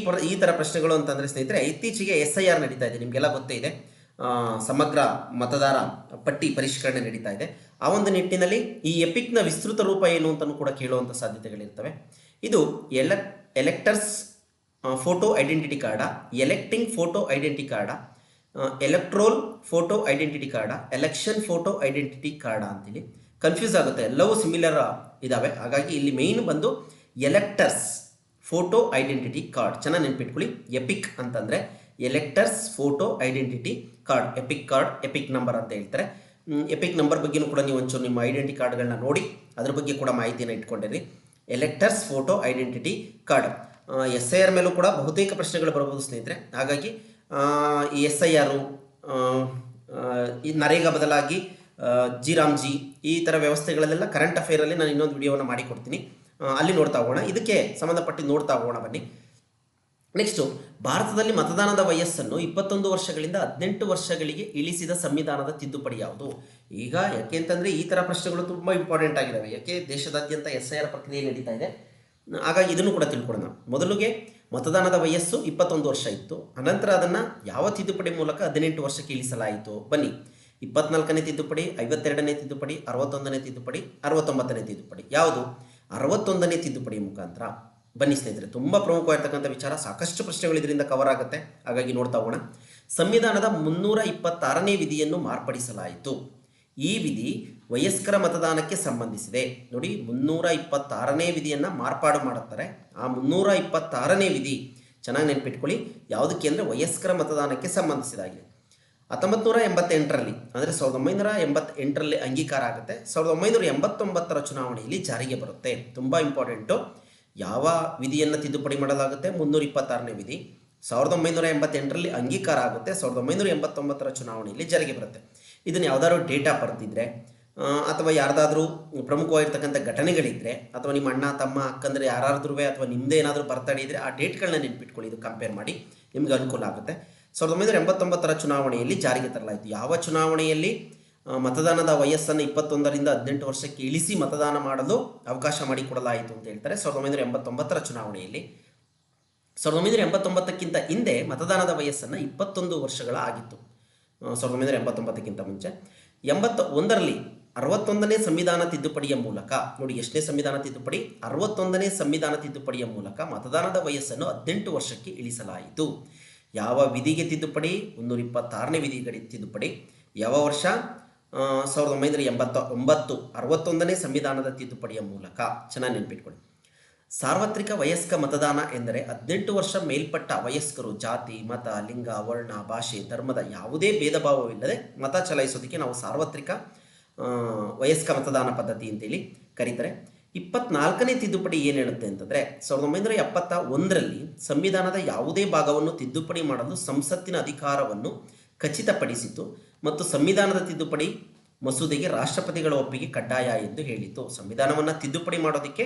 ಈ ಥರ ಪ್ರಶ್ನೆಗಳು ಅಂತಂದರೆ ಸ್ನೇಹಿತರೆ, ಇತ್ತೀಚೆಗೆ SIR ನಡೀತಾ ಇದೆ, ನಿಮಗೆಲ್ಲ ಗೊತ್ತೇ ಇದೆ. ಸಮಗ್ರ ಮತದಾರ ಪಟ್ಟಿ ಪರಿಷ್ಕರಣೆ ನಡೀತಾ ಇದೆ. ಆ ಒಂದು ನಿಟ್ಟಿನಲ್ಲಿ ಈ ಎಪಿಕ್ನ ವಿಸ್ತೃತ ರೂಪ ಏನು ಅಂತಲೂ ಕೂಡ ಕೇಳುವಂಥ ಸಾಧ್ಯತೆಗಳಿರ್ತವೆ. ಇದು electors photo identity card, electing photo identity card, electoral photo identity card, election photo identity card ಅಂತೇಳಿ ಕನ್ಫ್ಯೂಸ್ ಆಗುತ್ತೆ. ಎಲ್ಲವೂ ಸಿಮಿಲರ್ ಇದ್ದಾವೆ. ಹಾಗಾಗಿ ಇಲ್ಲಿ ಮೇಯ್ನ್ ಬಂದು ಎಲೆಕ್ಟರ್ಸ್ ಫೋಟೋ ಐಡೆಂಟಿಟಿ ಕಾರ್ಡ್. ಚೆನ್ನಾಗಿ ನೆನ್ಪಿಟ್ಕೊಳ್ಳಿ. ಎಪಿಕ್ ಅಂತಂದರೆ electors photo identity card, EPIC card, EPIC number ಅಂತ ಹೇಳ್ತಾರೆ. ಎಪಿಕ್ ನಂಬರ್ ಬಗ್ಗೆಯೂ ಕೂಡ ನೀವು ಒಂಚೂರು ನಿಮ್ಮ ಐಡೆಂಟಿ ಕಾರ್ಡ್ಗಳನ್ನ ನೋಡಿ ಅದ್ರ ಬಗ್ಗೆ ಕೂಡ ಮಾಹಿತಿಯನ್ನು ಇಟ್ಕೊಂಡಿರಿ. Electors photo identity card. SIR ಮೇಲೂ ಕೂಡ ಬಹುತೇಕ ಪ್ರಶ್ನೆಗಳು ಬರ್ಬೋದು ಸ್ನೇಹಿತರೆ. ಹಾಗಾಗಿ ಈ SIR, ಈ ನರೇಗಾ ಬದಲಾಗಿ ಜಿ ಈ ಥರ ವ್ಯವಸ್ಥೆಗಳಲ್ಲೆಲ್ಲ ಕರೆಂಟ್ ಅಫೇರಲ್ಲಿ ನಾನು ಇನ್ನೊಂದು ವಿಡಿಯೋವನ್ನು ಮಾಡಿಕೊಡ್ತೀನಿ, ಅಲ್ಲಿ ನೋಡ್ತಾ ಹೋಗೋಣ. ಇದಕ್ಕೆ ಸಂಬಂಧಪಟ್ಟು ನೋಡ್ತಾ ಹೋಗೋಣ ಬನ್ನಿ. ನೆಕ್ಸ್ಟು, ಭಾರತದಲ್ಲಿ ಮತದಾನದ ವಯಸ್ಸನ್ನು 21 ವರ್ಷಗಳಿಂದ 18 ವರ್ಷಗಳಿಗೆ ಇಳಿಸಿದ ಸಂವಿಧಾನದ ತಿದ್ದುಪಡಿ ಯಾವುದು? ಈಗ ಯಾಕೆ ಅಂತಂದರೆ ಈ ಥರ ಪ್ರಶ್ನೆಗಳು ತುಂಬ ಇಂಪಾರ್ಟೆಂಟ್ ಆಗಿದ್ದಾವೆ. ಯಾಕೆ ದೇಶದಾದ್ಯಂತ SIR ಪ್ರಕ್ರಿಯೆ ನಡೀತಾ ಇದೆ. ಹಾಗಾಗಿ ಇದನ್ನು ಕೂಡ ತಿಳ್ಕೊಳ್ಳೋಣ. ಮೊದಲಿಗೆ ಮತದಾನದ ವಯಸ್ಸು 21 ವರ್ಷ ಇತ್ತು. ಅನಂತರ ಅದನ್ನು ಯಾವ ತಿದ್ದುಪಡಿ ಮೂಲಕ 18 ವರ್ಷಕ್ಕೆ ಇಳಿಸಲಾಯಿತು? ಬನ್ನಿ. 24ನೇ ತಿದ್ದುಪಡಿ, 52ನೇ ತಿದ್ದುಪಡಿ, 61ನೇ ತಿದ್ದುಪಡಿ, 69ನೇ ತಿದ್ದುಪಡಿ. ಯಾವುದು? 61ನೇ ತಿದ್ದುಪಡಿ ಮುಖಾಂತರ. ಬನ್ನಿ ಸ್ನೇಹಿತರೆ, ತುಂಬ ಪ್ರಮುಖವಾಗಿರ್ತಕ್ಕಂಥ ವಿಚಾರ. ಸಾಕಷ್ಟು ಪ್ರಶ್ನೆಗಳು ಇದರಿಂದ ಕವರ್ ಆಗುತ್ತೆ. ಹಾಗಾಗಿ ನೋಡ್ತಾ ಹೋಗೋಣ. ಸಂವಿಧಾನದ 326ನೇ ವಿಧಿಯನ್ನು ಮಾರ್ಪಡಿಸಲಾಯಿತು. ಈ ವಿಧಿ ವಯಸ್ಕರ ಮತದಾನಕ್ಕೆ ಸಂಬಂಧಿಸಿದೆ. ನೋಡಿ, 326ನೇ ವಿಧಿಯನ್ನು ಮಾರ್ಪಾಡು ಮಾಡುತ್ತಾರೆ. ಆ 326ನೇ ವಿಧಿ ಚೆನ್ನಾಗಿ ನೆನಪಿಟ್ಕೊಳ್ಳಿ, ಯಾವುದಕ್ಕೆ ಅಂದರೆ ವಯಸ್ಕರ ಮತದಾನಕ್ಕೆ ಸಂಬಂಧಿಸಿದಾಗಿದೆ. 1988ರಲ್ಲಿ ಅಂದರೆ 1988ರಲ್ಲಿ ಅಂಗೀಕಾರ ಆಗುತ್ತೆ. 1989ರ ಚುನಾವಣೆಯಲ್ಲಿ ಜಾರಿಗೆ ಬರುತ್ತೆ. ತುಂಬ ಇಂಪಾರ್ಟೆಂಟು. ಯಾವ ವಿಧಿಯನ್ನು ತಿದ್ದುಪಡಿ ಮಾಡಲಾಗುತ್ತೆ? 326ನೇ ವಿಧಿ 1988ರಲ್ಲಿ ಅಂಗೀಕಾರ ಆಗುತ್ತೆ. 1989ರ ಚುನಾವಣೆಯಲ್ಲಿ ಜಾರಿಗೆ ಬರುತ್ತೆ. ಇದನ್ನು ಯಾವುದಾದ್ರು ಡೇಟಾ ಬರ್ತಿದ್ರೆ ಅಥವಾ ಯಾರ್ದಾದ್ರೂ ಪ್ರಮುಖವಾಗಿರ್ತಕ್ಕಂಥ ಘಟನೆಗಳಿದ್ದರೆ ಅಥವಾ ನಿಮ್ಮ ಅಣ್ಣ ತಮ್ಮ ಅಕ್ಕಂದರೆ ಯಾರಾದ್ರೂ ಅಥವಾ ನಿಮ್ಮದೇ ಏನಾದರೂ ಬರ್ತಡೇ ಇದ್ದರೆ ಆ ಡೇಟ್ಗಳನ್ನ ನೆನ್ಪಿಟ್ಕೊಳ್ಳಿ. ಇದು ಕಂಪೇರ್ ಮಾಡಿ ನಿಮ್ಗೆ ಅನುಕೂಲ ಆಗುತ್ತೆ. 1989ರ ಚುನಾವಣೆಯಲ್ಲಿ ಜಾರಿಗೆ ತರಲಾಯಿತು. ಯಾವ ಚುನಾವಣೆಯಲ್ಲಿ ಮತದಾನದ ವಯಸ್ಸನ್ನು 21ರಿಂದ 18 ವರ್ಷಕ್ಕೆ ಇಳಿಸಿ ಮತದಾನ ಮಾಡಲು ಅವಕಾಶ ಮಾಡಿಕೊಡಲಾಯಿತು ಅಂತ ಹೇಳ್ತಾರೆ? 1989ರ ಚುನಾವಣೆಯಲ್ಲಿ. 1989ಕ್ಕಿಂತ ಹಿಂದೆ ಮತದಾನದ ವಯಸ್ಸನ್ನು 21 ವರ್ಷಗಳ ಆಗಿತ್ತು. 1989ಕ್ಕಿಂತ ಮುಂಚೆ 81ರಲ್ಲಿ 61ನೇ ಸಂವಿಧಾನ ತಿದ್ದುಪಡಿಯ ಮೂಲಕ, ನೋಡಿ ಎಷ್ಟನೇ ಸಂವಿಧಾನ ತಿದ್ದುಪಡಿ? 61ನೇ ಸಂವಿಧಾನ ತಿದ್ದುಪಡಿಯ ಮೂಲಕ ಮತದಾನದ ವಯಸ್ಸನ್ನು 18 ವರ್ಷಕ್ಕೆ ಇಳಿಸಲಾಯಿತು. ಯಾವ ವಿಧಿಗೆ ತಿದ್ದುಪಡಿ? 326ನೇ ವಿಧಿಗೆ ತಿದ್ದುಪಡಿ. ಯಾವ ವರ್ಷ? 1989. 61ನೇ ಸಂವಿಧಾನದ ತಿದ್ದುಪಡಿಯ ಮೂಲಕ. ಚೆನ್ನಾಗಿ ನೆನಪಿಟ್ಕೊಳ್ಳಿ. ಸಾರ್ವತ್ರಿಕ ವಯಸ್ಕ ಮತದಾನ ಎಂದರೆ 18 ವರ್ಷ ಮೇಲ್ಪಟ್ಟ ವಯಸ್ಕರು ಜಾತಿ, ಮತ, ಲಿಂಗ, ವರ್ಣ, ಭಾಷೆ, ಧರ್ಮದ ಯಾವುದೇ ಭೇದ ಭಾವವಿಲ್ಲದೆ ಮತ ಚಲಾಯಿಸೋದಕ್ಕೆ ನಾವು ಸಾರ್ವತ್ರಿಕ ವಯಸ್ಕ ಮತದಾನ ಪದ್ಧತಿ ಅಂತೇಳಿ ಕರೀತಾರೆ. 24ನೇ ತಿದ್ದುಪಡಿ ಏನು ಹೇಳುತ್ತೆ ಅಂತಂದರೆ 1971ರಲ್ಲಿ ಸಂವಿಧಾನದ ಯಾವುದೇ ಭಾಗವನ್ನು ತಿದ್ದುಪಡಿ ಮಾಡಲು ಸಂಸತ್ತಿನ ಅಧಿಕಾರವನ್ನು ಖಚಿತಪಡಿಸಿತು ಮತ್ತು ಸಂವಿಧಾನದ ತಿದ್ದುಪಡಿ ಮಸೂದೆಗೆ ರಾಷ್ಟ್ರಪತಿಗಳ ಒಪ್ಪಿಗೆ ಕಡ್ಡಾಯ ಎಂದು ಹೇಳಿತು. ಸಂವಿಧಾನವನ್ನು ತಿದ್ದುಪಡಿ ಮಾಡೋದಕ್ಕೆ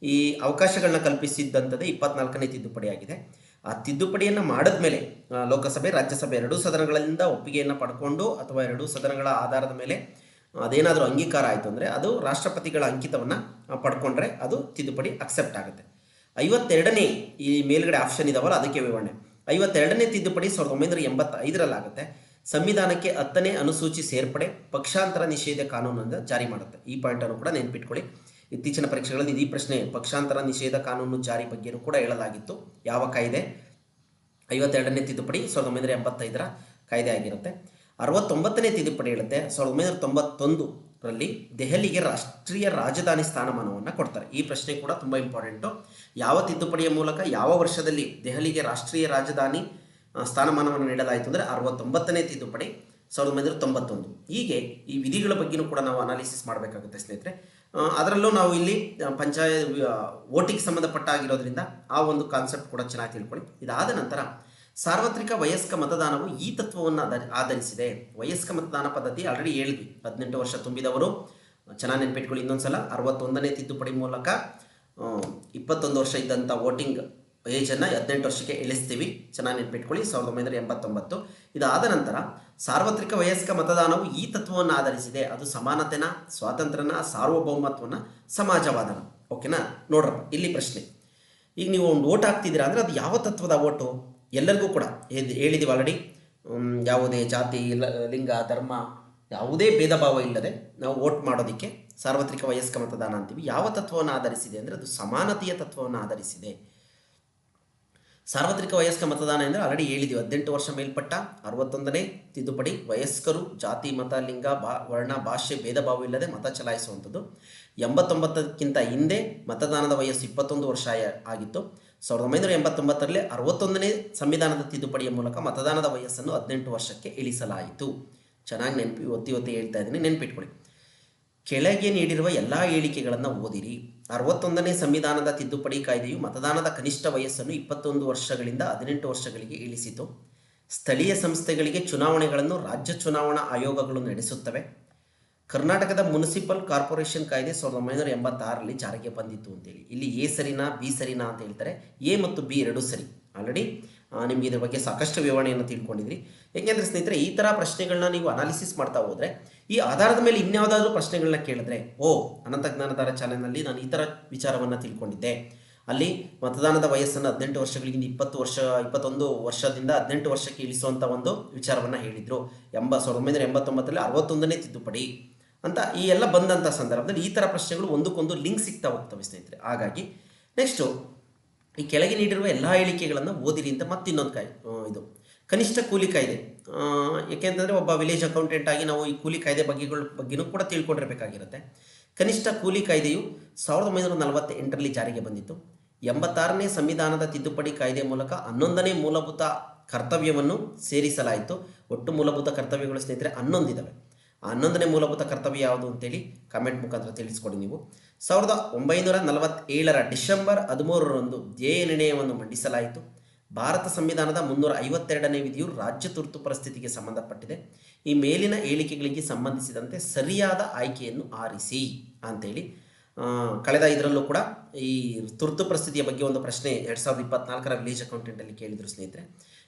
ಈ ಅವಕಾಶಗಳನ್ನ ಕಲ್ಪಿಸಿದ್ದಂಥದ್ದೇ 24ನೇ ತಿದ್ದುಪಡಿಯಾಗಿದೆ. ಆ ತಿದ್ದುಪಡಿಯನ್ನು ಮಾಡಿದ್ಮೇಲೆ ಲೋಕಸಭೆ, ರಾಜ್ಯಸಭೆ ಎರಡೂ ಸದನಗಳಿಂದ ಒಪ್ಪಿಗೆಯನ್ನು ಪಡ್ಕೊಂಡು ಅಥವಾ ಎರಡೂ ಸದನಗಳ ಆಧಾರದ ಮೇಲೆ ಅದೇನಾದರೂ ಅಂಗೀಕಾರ ಆಯಿತು ಅಂದರೆ ಅದು ರಾಷ್ಟ್ರಪತಿಗಳ ಅಂಕಿತವನ್ನು ಪಡ್ಕೊಂಡ್ರೆ ಅದು ತಿದ್ದುಪಡಿ ಅಕ್ಸೆಪ್ಟ್ ಆಗುತ್ತೆ. 52ನೇ ಈ ಮೇಲ್ಗಡೆ ಆಪ್ಷನ್ ಇದಾವಲ್ಲ ಅದಕ್ಕೆ ವಿವರಣೆ. 52ನೇ ತಿದ್ದುಪಡಿ 1985ರಲ್ಲಾಗುತ್ತೆ. ಸಂವಿಧಾನಕ್ಕೆ 10ನೇ ಅನುಸೂಚಿ ಸೇರ್ಪಡೆ, ಪಕ್ಷಾಂತರ ನಿಷೇಧ ಕಾನೂನನ್ನು ಜಾರಿ ಮಾಡುತ್ತೆ. ಈ ಪಾಯಿಂಟನ್ನು ಕೂಡ ನೆನ್ಪಿಟ್ಕೊಳ್ಳಿ. ಇತ್ತೀಚಿನ ಪರೀಕ್ಷೆಗಳಲ್ಲಿ ಈ ಪ್ರಶ್ನೆ ಪಕ್ಷಾಂತರ ನಿಷೇಧ ಕಾನೂನು ಜಾರಿ ಬಗ್ಗೆಯೂ ಕೂಡ ಹೇಳಲಾಗಿತ್ತು. ಯಾವ ಕಾಯ್ದೆ? 52ನೇ ತಿದ್ದುಪಡಿ 1985ರ ಕಾಯ್ದೆ ಆಗಿರುತ್ತೆ. 69ನೇ ತಿದ್ದುಪಡಿ ಹೇಳುತ್ತೆ 1991ರಲ್ಲಿ ದೆಹಲಿಗೆ ರಾಷ್ಟ್ರೀಯ ರಾಜಧಾನಿ ಸ್ಥಾನಮಾನವನ್ನು ಕೊಡ್ತಾರೆ. ಈ ಪ್ರಶ್ನೆ ಕೂಡ ತುಂಬ ಇಂಪಾರ್ಟೆಂಟು. ಯಾವ ತಿದ್ದುಪಡಿಯ ಮೂಲಕ ಯಾವ ವರ್ಷದಲ್ಲಿ ದೆಹಲಿಗೆ ರಾಷ್ಟ್ರೀಯ ರಾಜಧಾನಿ ಸ್ಥಾನಮಾನವನ್ನು ನೀಡಲಾಯಿತು ಅಂದರೆ 69ನೇ ತಿದ್ದುಪಡಿ 1991. ಹೀಗೆ ಈ ವಿಧಿಗಳ ಬಗ್ಗೆಯೂ ಕೂಡ ನಾವು ಅನಾಲಿಸಿಸ್ ಮಾಡಬೇಕಾಗುತ್ತೆ ಸ್ನೇಹಿತರೆ. ಅದರಲ್ಲೂ ನಾವು ಇಲ್ಲಿ ವೋಟಿಗೆ ಸಂಬಂಧಪಟ್ಟ ಆಗಿರೋದ್ರಿಂದ ಆ ಒಂದು ಕಾನ್ಸೆಪ್ಟ್ ಕೂಡ ಚೆನ್ನಾಗಿ ತಿಳ್ಕೊಳ್ಳಿ. ಇದಾದ ನಂತರ ಸಾರ್ವತ್ರಿಕ ವಯಸ್ಕ ಮತದಾನವು ಈ ತತ್ವವನ್ನು ಆಧರಿಸಿದೆ. ವಯಸ್ಕ ಮತದಾನ ಪದ್ಧತಿ ಆಲ್ರೆಡಿ ಹೇಳಿದ್ವಿ. 18 ವರ್ಷ ತುಂಬಿದವರು, ಚೆನ್ನಾಗಿ ನೆನ್ಪಿಟ್ಕೊಳ್ಳಿ ಇನ್ನೊಂದ್ಸಲ, 61ನೇ ತಿದ್ದುಪಡಿ ಮೂಲಕ 21 ವರ್ಷ ಇದ್ದಂಥ ವೋಟಿಂಗ್ ಏಜನ್ನು 18 ವರ್ಷಕ್ಕೆ ಇಳಿಸ್ತೀವಿ. ಚೆನ್ನಾಗಿ ನೆನ್ಪಿಟ್ಕೊಳ್ಳಿ. 1989. ಇದಾದ ನಂತರ ಸಾರ್ವತ್ರಿಕ ವಯಸ್ಕ ಮತದಾನವು ಈ ತತ್ವವನ್ನು ಆಧರಿಸಿದೆ. ಅದು ಸಮಾನತೆನ, ಸ್ವಾತಂತ್ರ್ಯನ, ಸಾರ್ವಭೌಮತ್ವನ, ಸಮಾಜವಾದನ. ಓಕೆನಾ? ನೋಡ್ರಪ್ಪ, ಇಲ್ಲಿ ಪ್ರಶ್ನೆ. ಈಗ ನೀವು ಒಂದು ಓಟ್ ಹಾಕ್ತಿದ್ದೀರಾ ಅಂದರೆ ಅದು ಯಾವ ತತ್ವದ ಓಟು? ಎಲ್ಲರಿಗೂ ಕೂಡ ಹೇಳಿದ್ದೀವಿ ಆಲ್ರೆಡಿ. ಯಾವುದೇ ಜಾತಿ, ಲಿಂಗ, ಧರ್ಮ ಯಾವುದೇ ಭೇದ ಭಾವ ಇಲ್ಲದೆ ನಾವು ವೋಟ್ ಮಾಡೋದಕ್ಕೆ ಸಾರ್ವತ್ರಿಕ ವಯಸ್ಕ ಮತದಾನ ಅಂತೀವಿ. ಯಾವ ತತ್ವವನ್ನು ಆಧರಿಸಿದೆ ಅಂದರೆ ಅದು ಸಮಾನತೆಯ ತತ್ವವನ್ನು ಆಧರಿಸಿದೆ. ಸಾರ್ವತ್ರಿಕ ವಯಸ್ಕ ಮತದಾನ ಅಂದರೆ ಆಲ್ರೆಡಿ ಹೇಳಿದ್ದೀವಿ, 18 ವರ್ಷ ಮೇಲ್ಪಟ್ಟ. 61ನೇ ತಿದ್ದುಪಡಿ ವಯಸ್ಕರು ಜಾತಿ, ಮತ, ಲಿಂಗ, ವರ್ಣ, ಭಾಷೆ ಭೇದ ಭಾವ ಇಲ್ಲದೆ ಮತ ಚಲಾಯಿಸುವಂಥದ್ದು. 89ಕ್ಕಿಂತ ಹಿಂದೆ ಮತದಾನದ ವಯಸ್ಸು 21 ವರ್ಷ ಆಗಿತ್ತು. 1989ರಲ್ಲಿ 61ನೇ ಸಂವಿಧಾನದ ತಿದ್ದುಪಡಿಯ ಮೂಲಕ ಮತದಾನದ ವಯಸ್ಸನ್ನು 18 ವರ್ಷಕ್ಕೆ ಇಳಿಸಲಾಯಿತು. ಚೆನ್ನಾಗಿ ಒತ್ತಿ ಹೇಳ್ತಾ ಇದ್ದೀನಿ, ನೆನ್ಪಿಟ್ಕೊಳ್ಳಿ. ಕೆಳಗೆ ನೀಡಿರುವ ಎಲ್ಲ ಹೇಳಿಕೆಗಳನ್ನು ಓದಿರಿ. 61ನೇ ಸಂವಿಧಾನದ ತಿದ್ದುಪಡಿ ಕಾಯ್ದೆಯು ಮತದಾನದ ಕನಿಷ್ಠ ವಯಸ್ಸನ್ನು 21 ವರ್ಷಗಳಿಂದ 18 ವರ್ಷಗಳಿಗೆ ಇಳಿಸಿತು. ಸ್ಥಳೀಯ ಸಂಸ್ಥೆಗಳಿಗೆ ಚುನಾವಣೆಗಳನ್ನು ರಾಜ್ಯ ಚುನಾವಣಾ ಆಯೋಗಗಳು ನಡೆಸುತ್ತವೆ. ಕರ್ನಾಟಕದ ಮುನ್ಸಿಪಲ್ ಕಾರ್ಪೊರೇಷನ್ ಕಾಯ್ದೆ 1986ರಲ್ಲಿ ಜಾರಿಗೆ ಬಂದಿತ್ತು ಅಂತೇಳಿ. ಇಲ್ಲಿ ಎ ಸರಿನಾ ಬಿ ಸರಿನಾ ಅಂತ ಹೇಳ್ತಾರೆ. ಎ ಮತ್ತು ಬಿ ಎರಡೂ ಸರಿ. ಆಲ್ರೆಡಿ ನಿಮಗೆ ಇದ್ರ ಬಗ್ಗೆ ಸಾಕಷ್ಟು ವಿವರಣೆಯನ್ನು ತಿಳ್ಕೊಂಡಿದ್ರಿ. ಏಕೆಂದರೆ ಸ್ನೇಹಿತರೆ, ಈ ಥರ ಪ್ರಶ್ನೆಗಳನ್ನ ನೀವು ಅನಾಲಿಸಿಸ್ ಮಾಡ್ತಾ ಹೋದರೆ ಈ ಆಧಾರದ ಮೇಲೆ ಇನ್ಯಾವುದಾದ್ರೂ ಪ್ರಶ್ನೆಗಳನ್ನ ಕೇಳಿದ್ರೆ, ಅನಂತ ಜ್ಞಾನಧಾರ ಚಾನೆಲ್ನಲ್ಲಿ ನಾನು ಈ ಥರ ವಿಚಾರವನ್ನು ತಿಳ್ಕೊಂಡಿದ್ದೆ, ಅಲ್ಲಿ ಮತದಾನದ ವಯಸ್ಸನ್ನು 18 ವರ್ಷಗಳಿಗಿಂತ 21 ವರ್ಷದಿಂದ 18 ವರ್ಷಕ್ಕೆ ಇಳಿಸುವಂಥ ಒಂದು ವಿಚಾರವನ್ನು ಹೇಳಿದರು. 1989ರಲ್ಲಿ 61ನೇ ತಿದ್ದುಪಡಿ ಅಂತ ಈ ಎಲ್ಲ ಬಂದಂಥ ಸಂದರ್ಭದಲ್ಲಿ ಈ ಥರ ಪ್ರಶ್ನೆಗಳು ಒಂದಕ್ಕೊಂದು ಲಿಂಕ್ ಸಿಗ್ತಾ ಹೋಗ್ತವೆ ಸ್ನೇಹಿತರೆ. ಹಾಗಾಗಿ ನೆಕ್ಸ್ಟು ಈ ಕೆಳಗೆ ನೀಡಿರುವ ಎಲ್ಲ ಹೇಳಿಕೆಗಳನ್ನು ಓದಿರಿ ಅಂತ ಮತ್ತಿನ್ನೊಂದು ಇದು ಕನಿಷ್ಠ ಕೂಲಿ ಕಾಯ್ದೆ ಏಕೆಂತಂದರೆ ಒಬ್ಬ ವಿಲೇಜ್ ಅಕೌಂಟೆಂಟ್ ಆಗಿ ನಾವು ಈ ಕೂಲಿ ಕಾಯ್ದೆ ಬಗ್ಗೆನೂ ಕೂಡ ತಿಳ್ಕೊಂಡಿರಬೇಕಾಗಿರುತ್ತೆ. ಕನಿಷ್ಠ ಕೂಲಿ ಕಾಯ್ದೆಯು 1948ರಲ್ಲಿ ಜಾರಿಗೆ ಬಂದಿತ್ತು. 86ನೇ ಸಂವಿಧಾನದ ತಿದ್ದುಪಡಿ ಕಾಯ್ದೆ ಮೂಲಕ 11ನೇ ಮೂಲಭೂತ ಕರ್ತವ್ಯವನ್ನು ಸೇರಿಸಲಾಯಿತು. ಒಟ್ಟು ಮೂಲಭೂತ ಕರ್ತವ್ಯಗಳು ಸ್ನೇಹಿತರೆ 11 ಇದ್ದಾವೆ. ಆ 11ನೇ ಮೂಲಭೂತ ಕರ್ತವ್ಯ ಯಾವುದು ಅಂತೇಳಿ ಕಮೆಂಟ್ ಮುಖಾಂತರ ತಿಳಿಸ್ಕೊಡಿ ನೀವು. 1947ರ ಡಿಸೆಂಬರ್ 13ರಂದು ಧ್ಯೇಯ ನಿರ್ಣಯವನ್ನು ಮಂಡಿಸಲಾಯಿತು. ಭಾರತ ಸಂವಿಧಾನದ 352ನೇ ವಿಧಿಯು ರಾಜ್ಯ ತುರ್ತು ಪರಿಸ್ಥಿತಿಗೆ ಸಂಬಂಧಪಟ್ಟಿದೆ. ಈ ಮೇಲಿನ ಹೇಳಿಕೆಗಳಿಗೆ ಸಂಬಂಧಿಸಿದಂತೆ ಸರಿಯಾದ ಆಯ್ಕೆಯನ್ನು ಆರಿಸಿ ಅಂತೇಳಿ ಕಳೆದ ಇದರಲ್ಲೂ ಕೂಡ ಈ ತುರ್ತು ಪರಿಸ್ಥಿತಿಯ ಬಗ್ಗೆ ಒಂದು ಪ್ರಶ್ನೆ 2024ರ ವಿಲೇಜ್ ಅಕೌಂಟೆಂಟಲ್ಲಿ ಕೇಳಿದರು ಸ್ನೇಹಿತರೆ.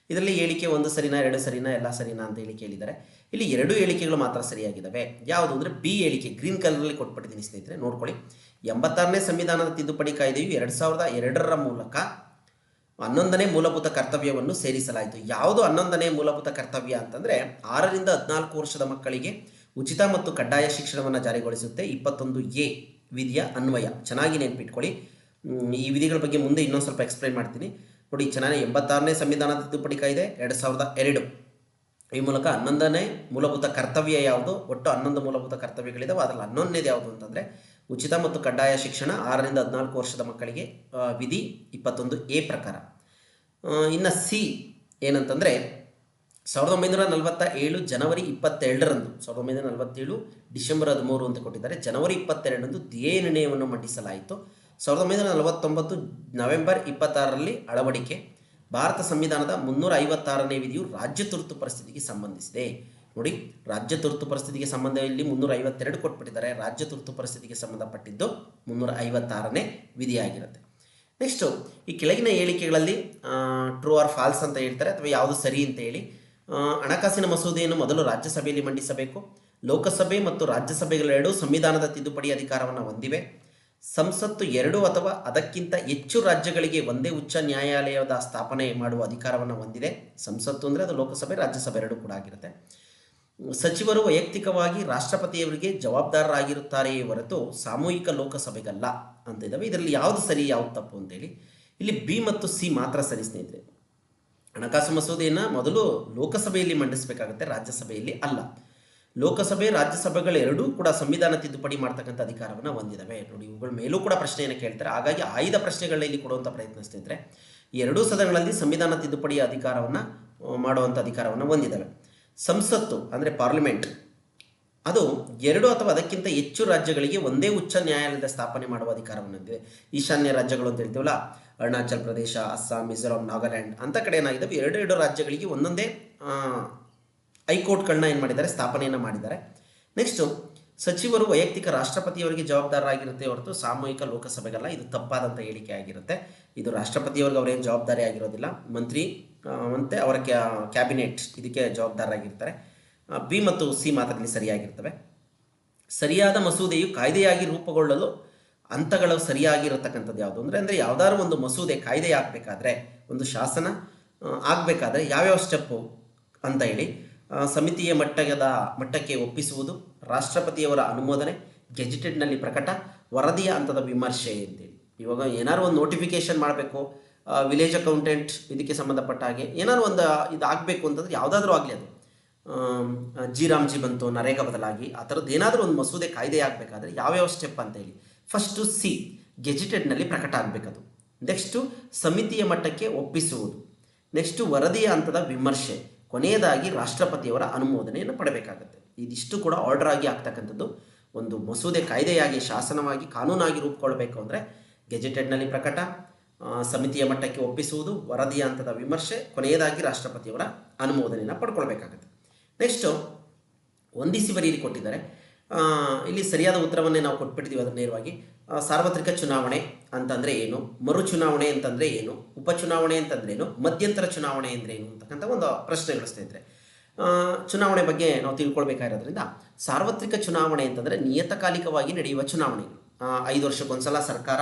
ಇದರಲ್ಲಿ ಹೇಳಿಕೆ 1 ಸರಿನಾ 2 ಸರಿನಾ ಎಲ್ಲ ಸರಿನಾ ಅಂತ ಹೇಳಿ ಕೇಳಿದ್ದಾರೆ. ಇಲ್ಲಿ 2 ಹೇಳಿಕೆಗಳು ಮಾತ್ರ ಸರಿಯಾಗಿದ್ದಾವೆ. ಯಾವುದು ಅಂದರೆ ಬಿ ಹೇಳಿಕೆ, ಗ್ರೀನ್ ಕಲರಲ್ಲಿ ಕೊಟ್ಬಿಟ್ಟಿದ್ದೀನಿ ಸ್ನೇಹಿತರೆ, ನೋಡ್ಕೊಳ್ಳಿ. 86ನೇ ಸಂವಿಧಾನದ ತಿದ್ದುಪಡಿ ಕಾಯ್ದೆಯು 2002ರ ಮೂಲಕ 11ನೇ ಮೂಲಭೂತ ಕರ್ತವ್ಯವನ್ನು ಸೇರಿಸಲಾಯಿತು. ಯಾವುದು 11ನೇ ಮೂಲಭೂತ ಕರ್ತವ್ಯ ಅಂತಂದರೆ 6ರಿಂದ 14 ವರ್ಷದ ಮಕ್ಕಳಿಗೆ ಉಚಿತ ಮತ್ತು ಕಡ್ಡಾಯ ಶಿಕ್ಷಣವನ್ನು ಜಾರಿಗೊಳಿಸುತ್ತೆ. 21A ವಿಧಿಯ ಅನ್ವಯ. ಚೆನ್ನಾಗಿ ನೆನಪಿಟ್ಕೊಳ್ಳಿ. ಈ ವಿಧಿಗಳ ಬಗ್ಗೆ ಮುಂದೆ ಇನ್ನೊಂದು ಸ್ವಲ್ಪ ಎಕ್ಸ್ಪ್ಲೈನ್ ಮಾಡ್ತೀನಿ ನೋಡಿ. ಚೆನ್ನಾಗಿ 86ನೇ ಸಂವಿಧಾನದ ತಿದ್ದುಪಡಿ ಕಾಯ್ದೆ 2002 ಈ ಮೂಲಕ 11ನೇ ಮೂಲಭೂತ ಕರ್ತವ್ಯ ಯಾವುದು, ಒಟ್ಟು 11 ಮೂಲಭೂತ ಕರ್ತವ್ಯಗಳಿದಾವೆ. ಅದರಲ್ಲಿ 11ನೇದು ಯಾವುದು ಅಂತಂದರೆ ಉಚಿತ ಮತ್ತು ಕಡ್ಡಾಯ ಶಿಕ್ಷಣ 6ರಿಂದ 14 ವರ್ಷದ ಮಕ್ಕಳಿಗೆ ವಿಧಿ 21A ಪ್ರಕಾರ. ಇನ್ನು ಸಿ ಏನಂತಂದರೆ 1947 ಜನವರಿ 22ರಂದು 1947 ಡಿಸೆಂಬರ್ 13 ಅಂತ ಕೊಟ್ಟಿದ್ದಾರೆ. ಜನವರಿ 22ರಂದು ಧ್ಯೇಯ ನಿರ್ಣಯವನ್ನು ಮಂಡಿಸಲಾಯಿತು. 1949 ನವೆಂಬರ್ 26ರಲ್ಲಿ ಅಳವಡಿಕೆ. ಭಾರತ ಸಂವಿಧಾನದ 356ನೇ ವಿಧಿಯು ರಾಜ್ಯ ತುರ್ತು ಪರಿಸ್ಥಿತಿಗೆ ಸಂಬಂಧಿಸಿದೆ. ನೋಡಿ, ರಾಜ್ಯ ತುರ್ತು ಪರಿಸ್ಥಿತಿಗೆ ಸಂಬಂಧ ಇಲ್ಲಿ 352 ಕೊಟ್ಬಿಟ್ಟಿದ್ದಾರೆ. ರಾಜ್ಯ ತುರ್ತು ಪರಿಸ್ಥಿತಿಗೆ ಸಂಬಂಧಪಟ್ಟಿದ್ದು 356ನೇ ವಿಧಿಯಾಗಿರುತ್ತೆ. ನೆಕ್ಸ್ಟು ಈ ಕೆಳಗಿನ ಹೇಳಿಕೆಗಳಲ್ಲಿ ಟ್ರೂ ಆರ್ ಫಾಲ್ಸ್ ಅಂತ ಹೇಳ್ತಾರೆ ಅಥವಾ ಯಾವುದು ಸರಿ ಅಂತ ಹೇಳಿ. ಹಣಕಾಸಿನ ಮಸೂದೆಯನ್ನು ಮೊದಲು ರಾಜ್ಯಸಭೆಯಲ್ಲಿ ಮಂಡಿಸಬೇಕು. ಲೋಕಸಭೆ ಮತ್ತು ರಾಜ್ಯಸಭೆಗಳೆರಡೂ ಸಂವಿಧಾನದ ತಿದ್ದುಪಡಿ ಅಧಿಕಾರವನ್ನು ಹೊಂದಿವೆ. ಸಂಸತ್ತು 2 ಅಥವಾ ಅದಕ್ಕಿಂತ ಹೆಚ್ಚು ರಾಜ್ಯಗಳಿಗೆ ಒಂದೇ ಉಚ್ಚ ನ್ಯಾಯಾಲಯದ ಸ್ಥಾಪನೆ ಮಾಡುವ ಅಧಿಕಾರವನ್ನು ಹೊಂದಿದೆ. ಸಂಸತ್ತು ಅಂದರೆ ಅದು ಲೋಕಸಭೆ ರಾಜ್ಯಸಭೆ ಎರಡೂ ಕೂಡ ಆಗಿರುತ್ತೆ. ಸಚಿವರು ವೈಯಕ್ತಿಕವಾಗಿ ರಾಷ್ಟ್ರಪತಿಯವರಿಗೆ ಜವಾಬ್ದಾರರಾಗಿರುತ್ತಾರೆಯೇ ಹೊರತು ಸಾಮೂಹಿಕ ಲೋಕಸಭೆಗಲ್ಲ ಅಂತ ಇದ್ದಾವೆ. ಇದರಲ್ಲಿ ಯಾವುದು ಸರಿ ಯಾವುದು ತಪ್ಪು ಅಂತೇಳಿ ಇಲ್ಲಿ ಬಿ ಮತ್ತು ಸಿ ಮಾತ್ರ ಸರಿ ಸ್ನೇಹಿತರೆ. ಹಣಕಾಸು ಮಸೂದೆಯನ್ನು ಮೊದಲು ಲೋಕಸಭೆಯಲ್ಲಿ ಮಂಡಿಸಬೇಕಾಗುತ್ತೆ, ರಾಜ್ಯಸಭೆಯಲ್ಲಿ ಅಲ್ಲ. ಲೋಕಸಭೆ ರಾಜ್ಯಸಭೆಗಳೆರಡೂ ಕೂಡ ಸಂವಿಧಾನ ತಿದ್ದುಪಡಿ ಮಾಡ್ತಕ್ಕಂಥ ಅಧಿಕಾರವನ್ನು ಹೊಂದಿದ್ದಾವೆ. ನೋಡಿ, ಇವುಗಳ ಮೇಲೂ ಕೂಡ ಪ್ರಶ್ನೆಯನ್ನು ಕೇಳ್ತಾರೆ. ಹಾಗಾಗಿ ಆಯ್ದ ಪ್ರಶ್ನೆಗಳನ್ನ ಇಲ್ಲಿ ಕೊಡುವಂಥ ಪ್ರಯತ್ನ ಸ್ನೇಹಿತರೆ. ಈ ಎರಡೂ ಸದನಗಳಲ್ಲಿ ಸಂವಿಧಾನ ತಿದ್ದುಪಡಿಯ ಅಧಿಕಾರವನ್ನು ಮಾಡುವಂಥ ಅಧಿಕಾರವನ್ನು ಹೊಂದಿದ್ದಾವೆ. ಸಂಸತ್ತು ಅಂದರೆ ಪಾರ್ಲಿಮೆಂಟ್ ಅದು 2 ಅಥವಾ ಅದಕ್ಕಿಂತ ಹೆಚ್ಚು ರಾಜ್ಯಗಳಿಗೆ ಒಂದೇ ಉಚ್ಚ ನ್ಯಾಯಾಲಯದ ಸ್ಥಾಪನೆ ಮಾಡುವ ಅಧಿಕಾರವನ್ನು ಹೊಂದಿದೆ. ಈಶಾನ್ಯ ರಾಜ್ಯಗಳು ಅಂತ ಹೇಳ್ತೀವಲ್ಲ, ಅರುಣಾಚಲ್ ಪ್ರದೇಶ, ಅಸ್ಸಾಂ, ಮಿಜೋರಾಂ, ನಾಗಾಲ್ಯಾಂಡ್ ಅಂತ ಕಡೆ ಏನಾಗಿದ್ದಾವೆ, 2 ರಾಜ್ಯಗಳಿಗೆ ಒಂದೊಂದೇ ಹೈಕೋರ್ಟ್ಗಳನ್ನ ಏನು ಮಾಡಿದ್ದಾರೆ, ಸ್ಥಾಪನೆಯನ್ನು ಮಾಡಿದ್ದಾರೆ. ನೆಕ್ಸ್ಟು ಸಚಿವರು ವೈಯಕ್ತಿಕ ರಾಷ್ಟ್ರಪತಿಯವರಿಗೆ ಜವಾಬ್ದಾರರಾಗಿರುತ್ತೆ ಹೊರತು ಸಾಮೂಹಿಕ ಲೋಕಸಭೆಗಲ್ಲ. ಇದು ತಪ್ಪಾದಂಥ ಹೇಳಿಕೆ ಆಗಿರುತ್ತೆ. ಇದು ರಾಷ್ಟ್ರಪತಿಯವ್ರಿಗೆ ಅವರೇನು ಜವಾಬ್ದಾರಿ ಆಗಿರೋದಿಲ್ಲ, ಮಂತ್ರಿ ಮತ್ತು ಅವರ ಕ್ಯಾಬಿನೆಟ್ ಇದಕ್ಕೆ ಜವಾಬ್ದಾರರಾಗಿರ್ತಾರೆ. ಬಿ ಮತ್ತು ಸಿ ಮಾತ್ರದಲ್ಲಿ ಸರಿಯಾಗಿರ್ತವೆ. ಸರಿಯಾದ ಮಸೂದೆಯು ಕಾಯ್ದೆಯಾಗಿ ರೂಪುಗೊಳ್ಳಲು ಹಂತಗಳು ಸರಿಯಾಗಿರತಕ್ಕಂಥದ್ದು ಯಾವುದು ಅಂದರೆ ಯಾವುದಾದ್ರು ಒಂದು ಮಸೂದೆ ಕಾಯ್ದೆ ಆಗಬೇಕಾದ್ರೆ, ಒಂದು ಶಾಸನ ಆಗಬೇಕಾದ್ರೆ ಯಾವ್ಯಾವ ಸ್ಟೆಪ್ಪು ಅಂತ ಹೇಳಿ ಸಮಿತಿಯ ಮಟ್ಟಕ್ಕೆ ಒಪ್ಪಿಸುವುದು, ರಾಷ್ಟ್ರಪತಿಯವರ ಅನುಮೋದನೆ, ಗೆಜೆಟೆಡ್ನಲ್ಲಿ ಪ್ರಕಟ, ವರದಿಯ ಹಂತದ ವಿಮರ್ಶೆ ಅಂತೇಳಿ. ಇವಾಗ ಏನಾದ್ರು ಒಂದು ನೋಟಿಫಿಕೇಶನ್ ಮಾಡಬೇಕು, ವಿಲೇಜ್ ಅಕೌಂಟೆಂಟ್ ಇದಕ್ಕೆ ಸಂಬಂಧಪಟ್ಟ ಹಾಗೆ ಏನಾದ್ರು ಒಂದು ಇದು ಆಗಬೇಕು ಅಂತಂದರೆ ಯಾವುದಾದ್ರೂ ಆಗಲಿ, ಅದು ಜಿ ಬಂತು ನರೇಗಾ ಬದಲಾಗಿ ಆ ಥರದ್ದು ಏನಾದರೂ ಒಂದು ಮಸೂದೆ ಕಾಯ್ದೆ ಆಗಬೇಕಾದ್ರೆ ಯಾವ್ಯಾವ ಸ್ಟೆಪ್ ಅಂತ ಹೇಳಿ. ಫಸ್ಟು ಸಿ ಗೆಜೆಟೆಡ್ನಲ್ಲಿ ಪ್ರಕಟ ಆಗಬೇಕದು. ನೆಕ್ಸ್ಟು ಸಮಿತಿಯ ಮಟ್ಟಕ್ಕೆ ಒಪ್ಪಿಸುವುದು. ನೆಕ್ಸ್ಟು ವರದಿಯ ಹಂತದ ವಿಮರ್ಶೆ. ಕೊನೆಯದಾಗಿ ರಾಷ್ಟ್ರಪತಿಯವರ ಅನುಮೋದನೆಯನ್ನು ಪಡಬೇಕಾಗುತ್ತೆ. ಇದಿಷ್ಟು ಕೂಡ ಆರ್ಡರ್ ಆಗಿ ಆಗ್ತಕ್ಕಂಥದ್ದು. ಒಂದು ಮಸೂದೆ ಕಾಯ್ದೆಯಾಗಿ, ಶಾಸನವಾಗಿ, ಕಾನೂನಾಗಿ ರೂಪುಗೊಳ್ಳಬೇಕು ಅಂದರೆ ಗೆಜೆಟೆಡ್ನಲ್ಲಿ ಪ್ರಕಟ, ಸಮಿತಿಯ ಮಟ್ಟಕ್ಕೆ ಒಪ್ಪಿಸುವುದು, ವರದಿಯ ಹಂತದ ವಿಮರ್ಶೆ, ಕೊನೆಯದಾಗಿ ರಾಷ್ಟ್ರಪತಿಯವರ ಅನುಮೋದನೆಯನ್ನು ಪಡ್ಕೊಳ್ಬೇಕಾಗುತ್ತೆ. ನೆಕ್ಸ್ಟು ಹೊಂದಿಸಿ ಬರೀಲಿ ಕೊಟ್ಟಿದ್ದಾರೆ. ಇಲ್ಲಿ ಸರಿಯಾದ ಉತ್ತರವನ್ನೇ ನಾವು ಕೊಟ್ಬಿಟ್ಟಿದ್ದೀವಿ ಅದರ ನೇರವಾಗಿ. ಸಾರ್ವತ್ರಿಕ ಚುನಾವಣೆ ಅಂತಂದರೆ ಏನು, ಮರು ಚುನಾವಣೆ ಅಂತಂದರೆ ಏನು, ಉಪಚುನಾವಣೆ ಅಂತಂದ್ರೆ ಏನು, ಮಧ್ಯಂತರ ಚುನಾವಣೆ ಅಂದರೆ ಏನು ಅಂತಕ್ಕಂಥ ಒಂದು ಪ್ರಶ್ನೆಗಳು ಸ್ನೇಹಿತರೆ. ಚುನಾವಣೆ ಬಗ್ಗೆ ನಾವು ತಿಳ್ಕೊಳ್ಬೇಕಾಗಿರೋದ್ರಿಂದ ಸಾರ್ವತ್ರಿಕ ಚುನಾವಣೆ ಅಂತಂದರೆ ನಿಯತಕಾಲಿಕವಾಗಿ ನಡೆಯುವ ಚುನಾವಣೆಗಳು. 5 ವರ್ಷಕ್ಕೊಂದ್ಸಲ ಸರ್ಕಾರ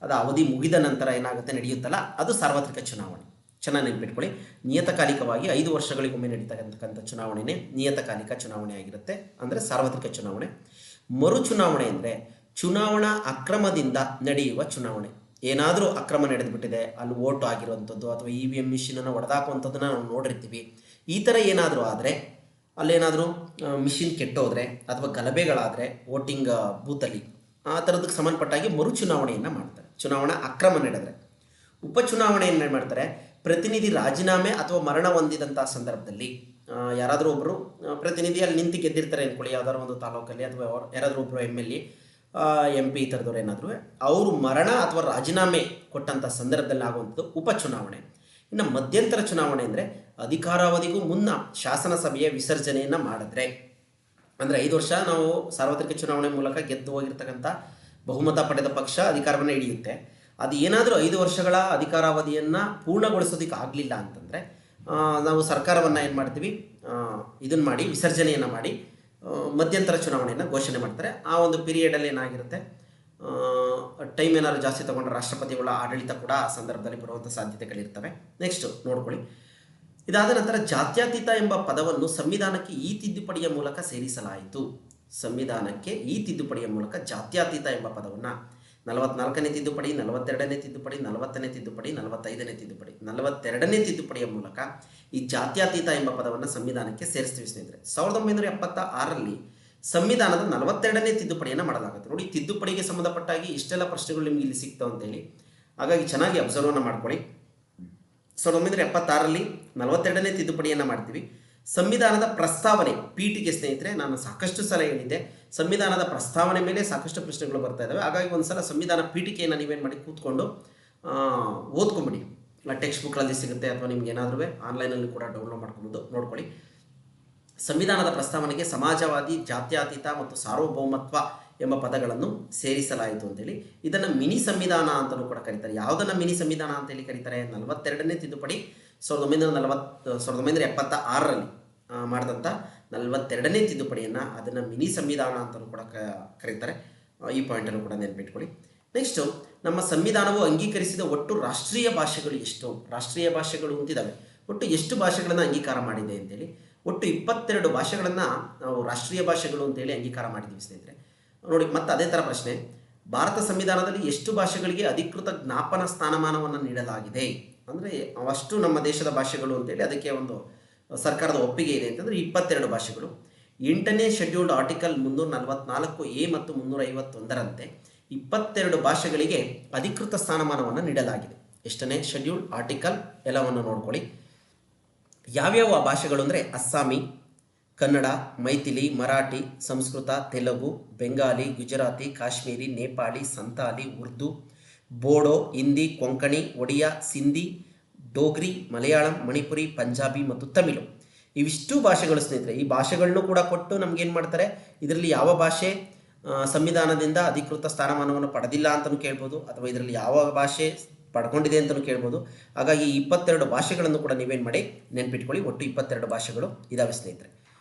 ಅದು ಅವಧಿ ಮುಗಿದ ನಂತರ ಏನಾಗುತ್ತೆ ನಡೆಯುತ್ತಲ್ಲ, ಅದು ಸಾರ್ವತ್ರಿಕ ಚುನಾವಣೆ. ಚೆನ್ನಾಗಿ ನೆನಪಿಟ್ಕೊಳ್ಳಿ. ನಿಯತಕಾಲಿಕವಾಗಿ 5 ವರ್ಷಗಳಿಗೊಮ್ಮೆ ನಡೀತಕ್ಕಂಥ ಚುನಾವಣೆನೇ ನಿಯತಕಾಲಿಕ ಚುನಾವಣೆ ಆಗಿರುತ್ತೆ, ಅಂದರೆ ಸಾರ್ವತ್ರಿಕ ಚುನಾವಣೆ. ಮರು ಚುನಾವಣೆ ಅಂದರೆ ಚುನಾವಣಾ ಅಕ್ರಮದಿಂದ ನಡೆಯುವ ಚುನಾವಣೆ. ಏನಾದರೂ ಅಕ್ರಮ ನಡೆದುಬಿಟ್ಟಿದೆ, ಅಲ್ಲಿ ವೋಟ್ ಆಗಿರುವಂಥದ್ದು ಅಥವಾ EVM ಮಿಷಿನನ್ನು ಹೊಡೆದಾಕುವಂಥದ್ದನ್ನು ನಾವು ನೋಡಿರ್ತೀವಿ. ಈ ಥರ ಏನಾದರೂ ಆದರೆ ಅಲ್ಲೇನಾದರೂ ಮಿಷಿನ್ ಕೆಟ್ಟೋದ್ರೆ ಅಥವಾ ಗಲಭೆಗಳಾದರೆ ವೋಟಿಂಗ್ ಬೂತಲ್ಲಿ ಆ ಥರದಕ್ಕೆ ಸಂಬಂಧಪಟ್ಟಾಗಿ ಮರು ಚುನಾವಣೆಯನ್ನು ಮಾಡ್ತಾರೆ. ಚುನಾವಣಾ ಅಕ್ರಮ ನಡೆದರೆ ಉಪಚುನಾವಣೆಯನ್ನು ಮಾಡ್ತಾರೆ. ಪ್ರತಿನಿಧಿ ರಾಜೀನಾಮೆ ಅಥವಾ ಮರಣ ಹೊಂದಿದಂಥ ಸಂದರ್ಭದಲ್ಲಿ ಯಾರಾದರೂ ಒಬ್ಬರು ಪ್ರತಿನಿಧಿ ಅಲ್ಲಿ ನಿಂತು ಗೆದ್ದಿರ್ತಾರೆ ಅಂದ್ಕೊಳ್ಳಿ, ಯಾವ್ದಾದ್ರು ಒಂದು ತಾಲೂಕಲ್ಲಿ, ಅಥವಾ ಯಾರಾದರೂ ಒಬ್ಬರು MLA MP ಈ ಥರದವ್ರು ಏನಾದರೂ ಅವರು ಮರಣ ಅಥವಾ ರಾಜೀನಾಮೆ ಕೊಟ್ಟಂಥ ಸಂದರ್ಭದಲ್ಲಿ ಆಗುವಂಥದ್ದು ಉಪಚುನಾವಣೆ. ಇನ್ನು ಮಧ್ಯಂತರ ಚುನಾವಣೆ ಅಂದರೆ ಅಧಿಕಾರಾವಧಿಗೂ ಮುನ್ನ ಶಾಸನಸಭೆಯ ವಿಸರ್ಜನೆಯನ್ನು ಮಾಡಿದ್ರೆ, ಅಂದರೆ 5 ವರ್ಷ ನಾವು ಸಾರ್ವತ್ರಿಕ ಚುನಾವಣೆ ಮೂಲಕ ಗೆದ್ದು ಹೋಗಿರ್ತಕ್ಕಂಥ ಬಹುಮತ ಪಡೆದ ಪಕ್ಷ ಅಧಿಕಾರವನ್ನು ಹಿಡಿಯುತ್ತೆ. ಅದು ಏನಾದರೂ 5 ವರ್ಷಗಳ ಅಧಿಕಾರಾವಧಿಯನ್ನು ಪೂರ್ಣಗೊಳಿಸೋದಕ್ಕೆ ಆಗಲಿಲ್ಲ ಅಂತಂದರೆ ನಾವು ಸರ್ಕಾರವನ್ನು ಏನು ಮಾಡ್ತೀವಿ, ಇದನ್ನು ಮಾಡಿ ವಿಸರ್ಜನೆಯನ್ನು ಮಾಡಿ ಮಧ್ಯಂತರ ಚುನಾವಣೆಯನ್ನು ಘೋಷಣೆ ಮಾಡ್ತಾರೆ. ಆ ಒಂದು ಪೀರಿಯಡಲ್ಲಿ ಏನಾಗಿರುತ್ತೆ, ಟೈಮ್ ಏನಾದ್ರು ಜಾಸ್ತಿ ತಗೊಂಡ್ರೆ ರಾಷ್ಟ್ರಪತಿಗಳ ಆಡಳಿತ ಕೂಡ ಆ ಸಂದರ್ಭದಲ್ಲಿ ಬರುವಂಥ ಸಾಧ್ಯತೆಗಳಿರ್ತವೆ. ನೆಕ್ಸ್ಟು ನೋಡ್ಕೊಳ್ಳಿ. ಇದಾದ ನಂತರ ಜಾತ್ಯತೀತ ಎಂಬ ಪದವನ್ನು ಸಂವಿಧಾನಕ್ಕೆ ಈ ತಿದ್ದುಪಡಿಯ ಮೂಲಕ ಸೇರಿಸಲಾಯಿತು. ಸಂವಿಧಾನಕ್ಕೆ ಈ ತಿದ್ದುಪಡಿಯ ಮೂಲಕ ಜಾತ್ಯತೀತ ಎಂಬ ಪದವನ್ನು 44ನೇ ತಿದ್ದುಪಡಿ, 42ನೇ ತಿದ್ದುಪಡಿ, 40ನೇ ತಿದ್ದುಪಡಿ, 45ನೇ ತಿದ್ದುಪಡಿ, 42ನೇ ತಿದ್ದುಪಡಿಯ ಮೂಲಕ ಈ ಜಾತ್ಯತೀತ ಎಂಬ ಪದವನ್ನು ಸಂವಿಧಾನಕ್ಕೆ ಸೇರಿಸ್ತೀವಿ ಸ್ನೇಹಿತರೆ. 1976ರಲ್ಲಿ ಸಂವಿಧಾನದ 42ನೇ ತಿದ್ದುಪಡಿಯನ್ನು ಮಾಡಲಾಗುತ್ತೆ. ನೋಡಿ, ತಿದ್ದುಪಡಿಗೆ ಸಂಬಂಧಪಟ್ಟಾಗಿ ಇಷ್ಟೆಲ್ಲ ಪ್ರಶ್ನೆಗಳು ನಿಮಗೆ ಇಲ್ಲಿ ಸಿಗ್ತಾವೆ ಅಂತೇಳಿ, ಹಾಗಾಗಿ ಚೆನ್ನಾಗಿ ಅಬ್ಸರ್ವನ್ನ ಮಾಡ್ಕೊಳ್ಳಿ. 1976ರಲ್ಲಿ 42ನೇ ತಿದ್ದುಪಡಿಯನ್ನು ಮಾಡ್ತೀವಿ. ಸಂವಿಧಾನದ ಪ್ರಸ್ತಾವನೆ ಪೀಠಿಗೆ ಸ್ನೇಹಿತರೆ, ನಾನು ಸಾಕಷ್ಟು ಸಲ ಹೇಳಿದ್ದೆ, ಸಂವಿಧಾನದ ಪ್ರಸ್ತಾವನೆ ಮೇಲೆ ಸಾಕಷ್ಟು ಪ್ರಶ್ನೆಗಳು ಬರ್ತಾ ಇದ್ದಾವೆ. ಹಾಗಾಗಿ ಒಂದ್ಸಲ ಸಂವಿಧಾನ ಪೀಠಿಕೆಯನ್ನು ನೀವೇನು ಮಾಡಿ ಕೂತ್ಕೊಂಡು ಓದ್ಕೊಂಬಿಡಿ. ಟೆಕ್ಸ್ಟ್ ಬುಕ್ಕಲ್ಲಿ ಸಿಗುತ್ತೆ, ಅಥವಾ ನಿಮ್ಗೆ ಏನಾದರೂ ಆನ್ಲೈನಲ್ಲಿ ಕೂಡ ಡೌನ್ಲೋಡ್ ಮಾಡ್ಕೊಬೋದು, ನೋಡ್ಕೊಳ್ಳಿ. ಸಂವಿಧಾನದ ಪ್ರಸ್ತಾವನೆಗೆ ಸಮಾಜವಾದಿ, ಜಾತ್ಯತೀತ ಮತ್ತು ಸಾರ್ವಭೌಮತ್ವ ಎಂಬ ಪದಗಳನ್ನು ಸೇರಿಸಲಾಯಿತು ಅಂತೇಳಿ ಇದನ್ನು ಮಿನಿ ಸಂವಿಧಾನ ಅಂತಲೂ ಕೂಡ ಕರೀತಾರೆ. ಯಾವುದನ್ನು ಮಿನಿ ಸಂವಿಧಾನ ಅಂತೇಳಿ ಕರೀತಾರೆ? 42ನೇ ತಿದ್ದುಪಡಿ 1976ರಲ್ಲಿ ಮಾಡಿದಂಥ 42ನೇ ತಿದ್ದುಪಡಿಯನ್ನು ಅದನ್ನು ಮಿನಿ ಸಂವಿಧಾನ ಅಂತಲೂ ಕೂಡ ಕರೀತಾರೆ. ಈ ಪಾಯಿಂಟನ್ನು ಕೂಡ ನೆನಪಿಟ್ಕೊಳ್ಳಿ. ನೆಕ್ಸ್ಟು, ನಮ್ಮ ಸಂವಿಧಾನವು ಅಂಗೀಕರಿಸಿದ ಒಟ್ಟು ರಾಷ್ಟ್ರೀಯ ಭಾಷೆಗಳು ಎಷ್ಟು? ರಾಷ್ಟ್ರೀಯ ಭಾಷೆಗಳು ಅಂತಿದ್ದಾವೆ. ಒಟ್ಟು ಎಷ್ಟು ಭಾಷೆಗಳನ್ನು ಅಂಗೀಕಾರ ಮಾಡಿದೆ ಅಂತೇಳಿ, ಒಟ್ಟು 22 ಭಾಷೆಗಳನ್ನು ನಾವು ರಾಷ್ಟ್ರೀಯ ಭಾಷೆಗಳು ಅಂತೇಳಿ ಅಂಗೀಕಾರ ಮಾಡಿದ್ದೀವಿ ಸ್ನೇಹಿತರೆ. ನೋಡಿ, ಮತ್ತೆ ಅದೇ ಥರ ಪ್ರಶ್ನೆ, ಭಾರತ ಸಂವಿಧಾನದಲ್ಲಿ ಎಷ್ಟು ಭಾಷೆಗಳಿಗೆ ಅಧಿಕೃತ ಜ್ಞಾಪನ ಸ್ಥಾನಮಾನವನ್ನು ನೀಡಲಾಗಿದೆ? ಅಂದರೆ ಅಷ್ಟು ನಮ್ಮ ದೇಶದ ಭಾಷೆಗಳು ಅಂತೇಳಿ ಅದಕ್ಕೆ ಒಂದು ಸರ್ಕಾರದ ಒಪ್ಪಿಗೆ ಇದೆ ಅಂತಂದರೆ 22 ಭಾಷೆಗಳು. 8ನೇ ಶೆಡ್ಯೂಲ್ಡ್ ಆರ್ಟಿಕಲ್ 344A ಮತ್ತು 351ರಂತೆ 22 ಭಾಷೆಗಳಿಗೆ ಅಧಿಕೃತ ಸ್ಥಾನಮಾನವನ್ನು ನೀಡಲಾಗಿದೆ. ಎಷ್ಟನೇ ಶೆಡ್ಯೂಲ್ಡ್ ಆರ್ಟಿಕಲ್ ಎಲ್ಲವನ್ನು ನೋಡ್ಕೊಳ್ಳಿ. ಯಾವ್ಯಾವ ಭಾಷೆಗಳು ಅಂದರೆ ಅಸ್ಸಾಮಿ, ಕನ್ನಡ, ಮೈಥಿಲಿ, ಮರಾಠಿ, ಸಂಸ್ಕೃತ, ತೆಲುಗು, ಬೆಂಗಾಲಿ, ಗುಜರಾತಿ, ಕಾಶ್ಮೀರಿ, ನೇಪಾಳಿ, ಸಂತಾಲಿ, ಉರ್ದು, ಬೋಡೋ, ಹಿಂದಿ, ಕೊಂಕಣಿ, ಒಡಿಯಾ, ಸಿಂಧಿ, ಡೋಗ್ರಿ, ಮಲಯಾಳಂ, ಮಣಿಪುರಿ, ಪಂಜಾಬಿ ಮತ್ತು ತಮಿಳು. ಇವಿಷ್ಟು ಭಾಷೆಗಳು ಸ್ನೇಹಿತರೆ. ಈ ಭಾಷೆಗಳನ್ನು ಕೂಡ ಕೊಟ್ಟು ನಮಗೇನು ಮಾಡ್ತಾರೆ, ಇದರಲ್ಲಿ ಯಾವ ಭಾಷೆ ಸಂವಿಧಾನದಿಂದ ಅಧಿಕೃತ ಸ್ಥಾನಮಾನವನ್ನು ಪಡೆದಿಲ್ಲ ಅಂತಲೂ ಕೇಳ್ಬೋದು, ಅಥವಾ ಇದರಲ್ಲಿ ಯಾವ ಭಾಷೆ ಪಡ್ಕೊಂಡಿದೆ ಅಂತಲೂ ಕೇಳ್ಬೋದು. ಹಾಗಾಗಿ 22 ಭಾಷೆಗಳನ್ನು ಕೂಡ ನೀವೇನು ಮಾಡಿ ನೆನ್ಪಿಟ್ಕೊಳ್ಳಿ. ಒಟ್ಟು 22 ಭಾಷೆಗಳು ಇದಾವೆ ಸ್ನೇಹಿತರೆ.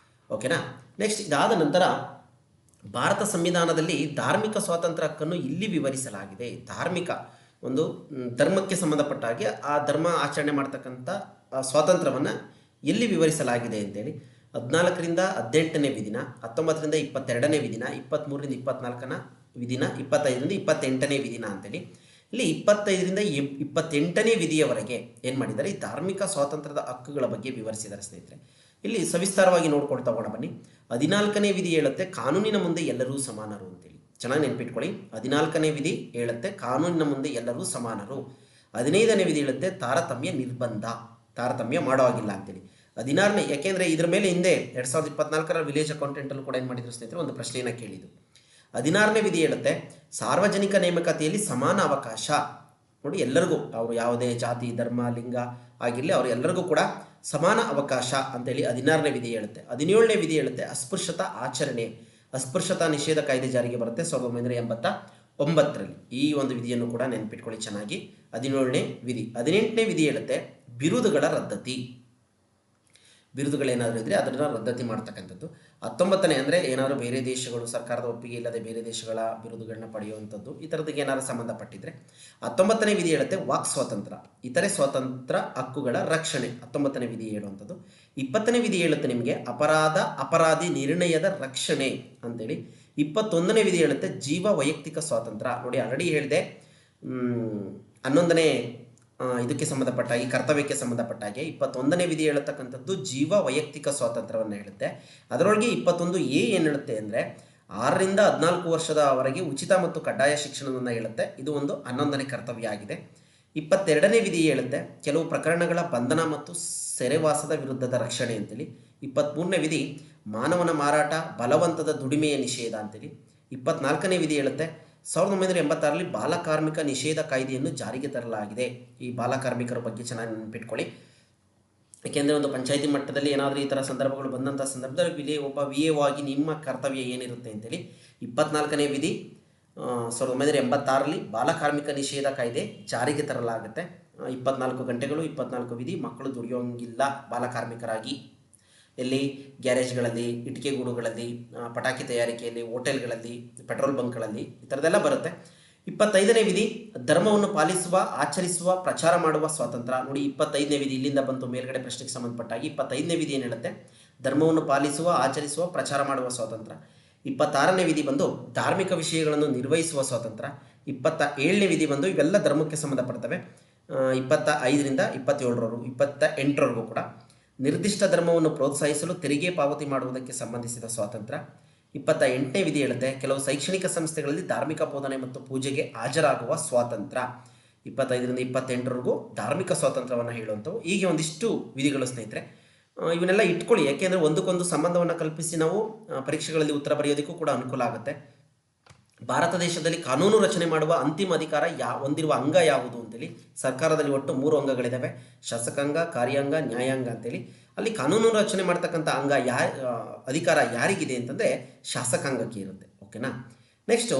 ಓಕೆನಾ? ನೆಕ್ಸ್ಟ್, ಇದಾದ ನಂತರ ಭಾರತ ಸಂವಿಧಾನದಲ್ಲಿ ಧಾರ್ಮಿಕ ಸ್ವಾತಂತ್ರ್ಯ ಹಕ್ಕನ್ನು ಇಲ್ಲಿ ವಿವರಿಸಲಾಗಿದೆ. ಧಾರ್ಮಿಕ ಒಂದು ಧರ್ಮಕ್ಕೆ ಸಂಬಂಧಪಟ್ಟ ಹಾಗೆ ಆ ಧರ್ಮ ಆಚರಣೆ ಮಾಡ್ತಕ್ಕಂಥ ಸ್ವಾತಂತ್ರ್ಯವನ್ನು ಎಲ್ಲಿ ವಿವರಿಸಲಾಗಿದೆ ಅಂತೇಳಿ 14ರಿಂದ 18ನೇ ವಿಧಿನ, 19ರಿಂದ 22ನೇ ವಿಧಿನ, 23ರಿಂದ 24ನ ವಿಧಿನ, 25ರಿಂದ 28ನೇ ವಿಧಿನ ಅಂತೇಳಿ ಇಲ್ಲಿ 25ರಿಂದ 28ನೇ ವಿಧಿಯವರೆಗೆ ಏನು ಮಾಡಿದ್ದಾರೆ, ಈ ಧಾರ್ಮಿಕ ಸ್ವಾತಂತ್ರ್ಯದ ಹಕ್ಕುಗಳ ಬಗ್ಗೆ ವಿವರಿಸಿದ್ದಾರೆ ಸ್ನೇಹಿತರೆ. ಇಲ್ಲಿ ಸವಿಸ್ತಾರವಾಗಿ ನೋಡ್ಕೊಳ್ತಾ ಹೋಗೋಣ ಬನ್ನಿ. 14ನೇ ವಿಧಿ ಹೇಳುತ್ತೆ ಕಾನೂನಿನ ಮುಂದೆ ಎಲ್ಲರೂ ಸಮಾನರು ಅಂತೇಳಿ. ಚೆನ್ನಾಗಿ ನೆನ್ಪಿಟ್ಕೊಳ್ಳಿ. 14ನೇ ವಿಧಿ ಹೇಳುತ್ತೆ ಕಾನೂನಿನ ಮುಂದೆ ಎಲ್ಲರೂ ಸಮಾನರು. 15ನೇ ವಿಧಿ ಹೇಳುತ್ತೆ ತಾರತಮ್ಯ ನಿರ್ಬಂಧ, ತಾರತಮ್ಯ ಮಾಡೋ ಹಾಗಿಲ್ಲ ಅಂತೇಳಿ. 16ನೇ, ಯಾಕೆಂದರೆ ಇದ್ರ ಮೇಲೆ ಹಿಂದೆ 2024ರ ವಿಲೇಜ್ ಅಕೌಂಟೆಂಟಲ್ಲೂ ಕೂಡ ಏನು ಮಾಡಿದ್ರು ಸ್ನೇಹಿತರೆ, ಒಂದು ಪ್ರಶ್ನೆಯನ್ನು ಕೇಳಿದ್ದು. 16ನೇ ವಿಧಿ ಹೇಳುತ್ತೆ ಸಾರ್ವಜನಿಕ ನೇಮಕಾತಿಯಲ್ಲಿ ಸಮಾನ ಅವಕಾಶ. ನೋಡಿ, ಎಲ್ಲರಿಗೂ ಅವರು ಯಾವುದೇ ಜಾತಿ, ಧರ್ಮ, ಲಿಂಗ ಆಗಿರಲಿ ಅವರು ಎಲ್ಲರಿಗೂ ಕೂಡ ಸಮಾನ ಅವಕಾಶ ಅಂತೇಳಿ 16ನೇ ವಿಧಿ ಹೇಳುತ್ತೆ. 17ನೇ ವಿಧಿ ಹೇಳುತ್ತೆ ಅಸ್ಪೃಶ್ಯತಾ ಆಚರಣೆ, ಅಸ್ಪೃಶ್ಯತಾ ನಿಷೇಧ ಕಾಯ್ದೆ ಜಾರಿಗೆ ಬರುತ್ತೆ 1989ರಲ್ಲಿ. ಈ ಒಂದು ವಿಧಿಯನ್ನು ಕೂಡ ನೆನಪಿಟ್ಕೊಳ್ಳಿ ಚೆನ್ನಾಗಿ. 17ನೇ ವಿಧಿ. 18ನೇ ವಿಧಿ ಹೇಳುತ್ತೆ ಬಿರುದುಗಳ ರದ್ದತಿ. ಬಿರುದುಗಳೇನಾದರೂ ಇದ್ದರೆ ಅದನ್ನು ರದ್ದತಿ ಮಾಡ್ತಕ್ಕಂಥದ್ದು. 19ನೇ ಅಂದರೆ ಏನಾದರೂ ಬೇರೆ ದೇಶಗಳು ಸರ್ಕಾರದ ಒಪ್ಪಿಗೆ ಇಲ್ಲದೆ ಬೇರೆ ದೇಶಗಳ ಬಿರುದುಗಳನ್ನ ಪಡೆಯುವಂಥದ್ದು, ಈ ಥರದಕ್ಕೆ ಏನಾದರೂ ಸಂಬಂಧಪಟ್ಟಿದ್ರೆ. 19ನೇ ವಿಧಿ ಹೇಳುತ್ತೆ ವಾಕ್ ಸ್ವಾತಂತ್ರ್ಯ, ಇತರೆ ಸ್ವಾತಂತ್ರ್ಯ ಹಕ್ಕುಗಳ ರಕ್ಷಣೆ, 19ನೇ ವಿಧಿ ಹೇಳುವಂಥದ್ದು. 20ನೇ ವಿಧಿ ಹೇಳುತ್ತೆ ನಿಮಗೆ ಅಪರಾಧಿ ನಿರ್ಣಯದ ರಕ್ಷಣೆ ಅಂತೇಳಿ. 21ನೇ ವಿಧಿ ಹೇಳುತ್ತೆ ಜೀವ ವೈಯಕ್ತಿಕ ಸ್ವಾತಂತ್ರ್ಯ. ನೋಡಿ, ಆಲ್ರೆಡಿ ಹೇಳಿದೆ 11ನೇ ಇದಕ್ಕೆ ಸಂಬಂಧಪಟ್ಟ ಈ ಕರ್ತವ್ಯಕ್ಕೆ ಸಂಬಂಧಪಟ್ಟ ಹಾಗೆ 21ನೇ ವಿಧಿ ಹೇಳತಕ್ಕಂಥದ್ದು ಜೀವ ವೈಯಕ್ತಿಕ ಸ್ವಾತಂತ್ರ್ಯವನ್ನು ಹೇಳುತ್ತೆ. ಅದರೊಳಗೆ 21A ಏನು ಹೇಳುತ್ತೆ ಅಂದರೆ 6ರಿಂದ 14 ವರ್ಷದವರೆಗೆ ಉಚಿತ ಮತ್ತು ಕಡ್ಡಾಯ ಶಿಕ್ಷಣವನ್ನು ಹೇಳುತ್ತೆ. ಇದು ಒಂದು 11ನೇ ಕರ್ತವ್ಯ ಆಗಿದೆ. 22ನೇ ವಿಧಿ ಹೇಳುತ್ತೆ ಕೆಲವು ಪ್ರಕರಣಗಳ ಬಂಧನ ಮತ್ತು ಸೆರೆವಾಸದ ವಿರುದ್ಧದ ರಕ್ಷಣೆ ಅಂತೇಳಿ. 23ನೇ ವಿಧಿ ಮಾನವನ ಮಾರಾಟ ಬಲವಂತದ ದುಡಿಮೆಯ ನಿಷೇಧ ಅಂತೇಳಿ. 24ನೇ ವಿಧಿ ಹೇಳುತ್ತೆ 1986ರಲ್ಲಿ ಬಾಲಕಾರ್ಮಿಕ ನಿಷೇಧ ಕಾಯ್ದೆಯನ್ನು ಜಾರಿಗೆ ತರಲಾಗಿದೆ. ಈ ಬಾಲಕಾರ್ಮಿಕರ ಬಗ್ಗೆ ಚೆನ್ನಾಗಿ ನೆನಪಿಟ್ಕೊಳ್ಳಿ. ಏಕೆಂದರೆ ಒಂದು ಪಂಚಾಯಿತಿ ಮಟ್ಟದಲ್ಲಿ ಏನಾದರೂ ಈ ಥರ ಸಂದರ್ಭಗಳು ಬಂದಂಥ ಸಂದರ್ಭದಲ್ಲಿ ಒಬ್ಬ VAO ಆಗಿ ನಿಮ್ಮ ಕರ್ತವ್ಯ ಏನಿರುತ್ತೆ ಅಂತೇಳಿ. 24ನೇ ವಿಧಿ 1986ರಲ್ಲಿ ಬಾಲಕಾರ್ಮಿಕ ನಿಷೇಧ ಕಾಯ್ದೆ ಜಾರಿಗೆ ತರಲಾಗುತ್ತೆ. 24 ಗಂಟೆಗಳು 24 ವಿಧಿ ಮಕ್ಕಳು ದುಡಿಯೋಂಗಿಲ್ಲ ಬಾಲಕಾರ್ಮಿಕರಾಗಿ. ಎಲ್ಲಿ ಗ್ಯಾರೇಜ್ಗಳಲ್ಲಿ, ಇಟ್ಟಿಗೆ ಗೂಡುಗಳಲ್ಲಿ, ಪಟಾಕಿ ತಯಾರಿಕೆಯಲ್ಲಿ, ಹೋಟೆಲ್ಗಳಲ್ಲಿ, ಪೆಟ್ರೋಲ್ ಬಂಕ್ಗಳಲ್ಲಿ ಈ ಥರದ್ದೆಲ್ಲ ಬರುತ್ತೆ. 25ನೇ ವಿಧಿ ಧರ್ಮವನ್ನು ಪಾಲಿಸುವ, ಆಚರಿಸುವ, ಪ್ರಚಾರ ಮಾಡುವ ಸ್ವಾತಂತ್ರ್ಯ. ನೋಡಿ 25ನೇ ವಿಧಿ ಇಲ್ಲಿಂದ ಬಂತು ಮೇಲ್ಗಡೆ ಪ್ರಶ್ನೆಗೆ ಸಂಬಂಧಪಟ್ಟಾಗಿ. 25ನೇ ವಿಧಿ ಏನು ಹೇಳುತ್ತೆ ಧರ್ಮವನ್ನು ಪಾಲಿಸುವ, ಆಚರಿಸುವ, ಪ್ರಚಾರ ಮಾಡುವ ಸ್ವಾತಂತ್ರ್ಯ. 26ನೇ ವಿಧಿ ಬಂದು ಧಾರ್ಮಿಕ ವಿಷಯಗಳನ್ನು ನಿರ್ವಹಿಸುವ ಸ್ವಾತಂತ್ರ್ಯ. 27ನೇ ವಿಧಿ ಬಂದು ಇವೆಲ್ಲ ಧರ್ಮಕ್ಕೆ ಸಂಬಂಧಪಡ್ತವೆ. 25ರಿಂದ 28ರವರೆಗೂ ಕೂಡ ನಿರ್ದಿಷ್ಟ ಧರ್ಮವನ್ನು ಪ್ರೋತ್ಸಾಹಿಸಲು ತೆರಿಗೆ ಪಾವತಿ ಮಾಡುವುದಕ್ಕೆ ಸಂಬಂಧಿಸಿದ ಸ್ವಾತಂತ್ರ್ಯ. 28ನೇ ವಿಧಿ ಹೇಳುತ್ತೆ ಕೆಲವು ಶೈಕ್ಷಣಿಕ ಸಂಸ್ಥೆಗಳಲ್ಲಿ ಧಾರ್ಮಿಕ ಬೋಧನೆ ಮತ್ತು ಪೂಜೆಗೆ ಹಾಜರಾಗುವ ಸ್ವಾತಂತ್ರ್ಯ. 25ರಿಂದ 28ರವರೆಗೂ ಧಾರ್ಮಿಕ ಸ್ವಾತಂತ್ರ್ಯವನ್ನು ಹೇಳುವಂಥವು. ಹೀಗೆ ಒಂದಿಷ್ಟು ವಿಧಿಗಳು ಸ್ನೇಹಿತರೆ. ಇವನ್ನೆಲ್ಲ ಇಟ್ಕೊಳ್ಳಿ, ಯಾಕೆಂದರೆ ಒಂದಕ್ಕೊಂದು ಸಂಬಂಧವನ್ನು ಕಲ್ಪಿಸಿ ನಾವು ಪರೀಕ್ಷೆಗಳಲ್ಲಿ ಉತ್ತರ ಬರೆಯೋದಕ್ಕೂ ಕೂಡ ಅನುಕೂಲ ಆಗುತ್ತೆ. ಭಾರತ ದೇಶದಲ್ಲಿ ಕಾನೂನು ರಚನೆ ಮಾಡುವ ಅಂತಿಮ ಅಧಿಕಾರ ಹೊಂದಿರುವ ಅಂಗ ಯಾವುದು ಅಂತೇಳಿ. ಸರ್ಕಾರದಲ್ಲಿ ಒಟ್ಟು 3 ಅಂಗಗಳಿದ್ದಾವೆ: ಶಾಸಕಾಂಗ, ಕಾರ್ಯಾಂಗ, ನ್ಯಾಯಾಂಗ ಅಂತೇಳಿ. ಅಲ್ಲಿ ಕಾನೂನು ರಚನೆ ಮಾಡ್ತಕ್ಕಂಥ ಅಂಗ ಅಧಿಕಾರ ಯಾರಿಗಿದೆ ಅಂತಂದರೆ ಶಾಸಕಾಂಗಕ್ಕೆ ಇರುತ್ತೆ. ಓಕೆನಾ. ನೆಕ್ಸ್ಟು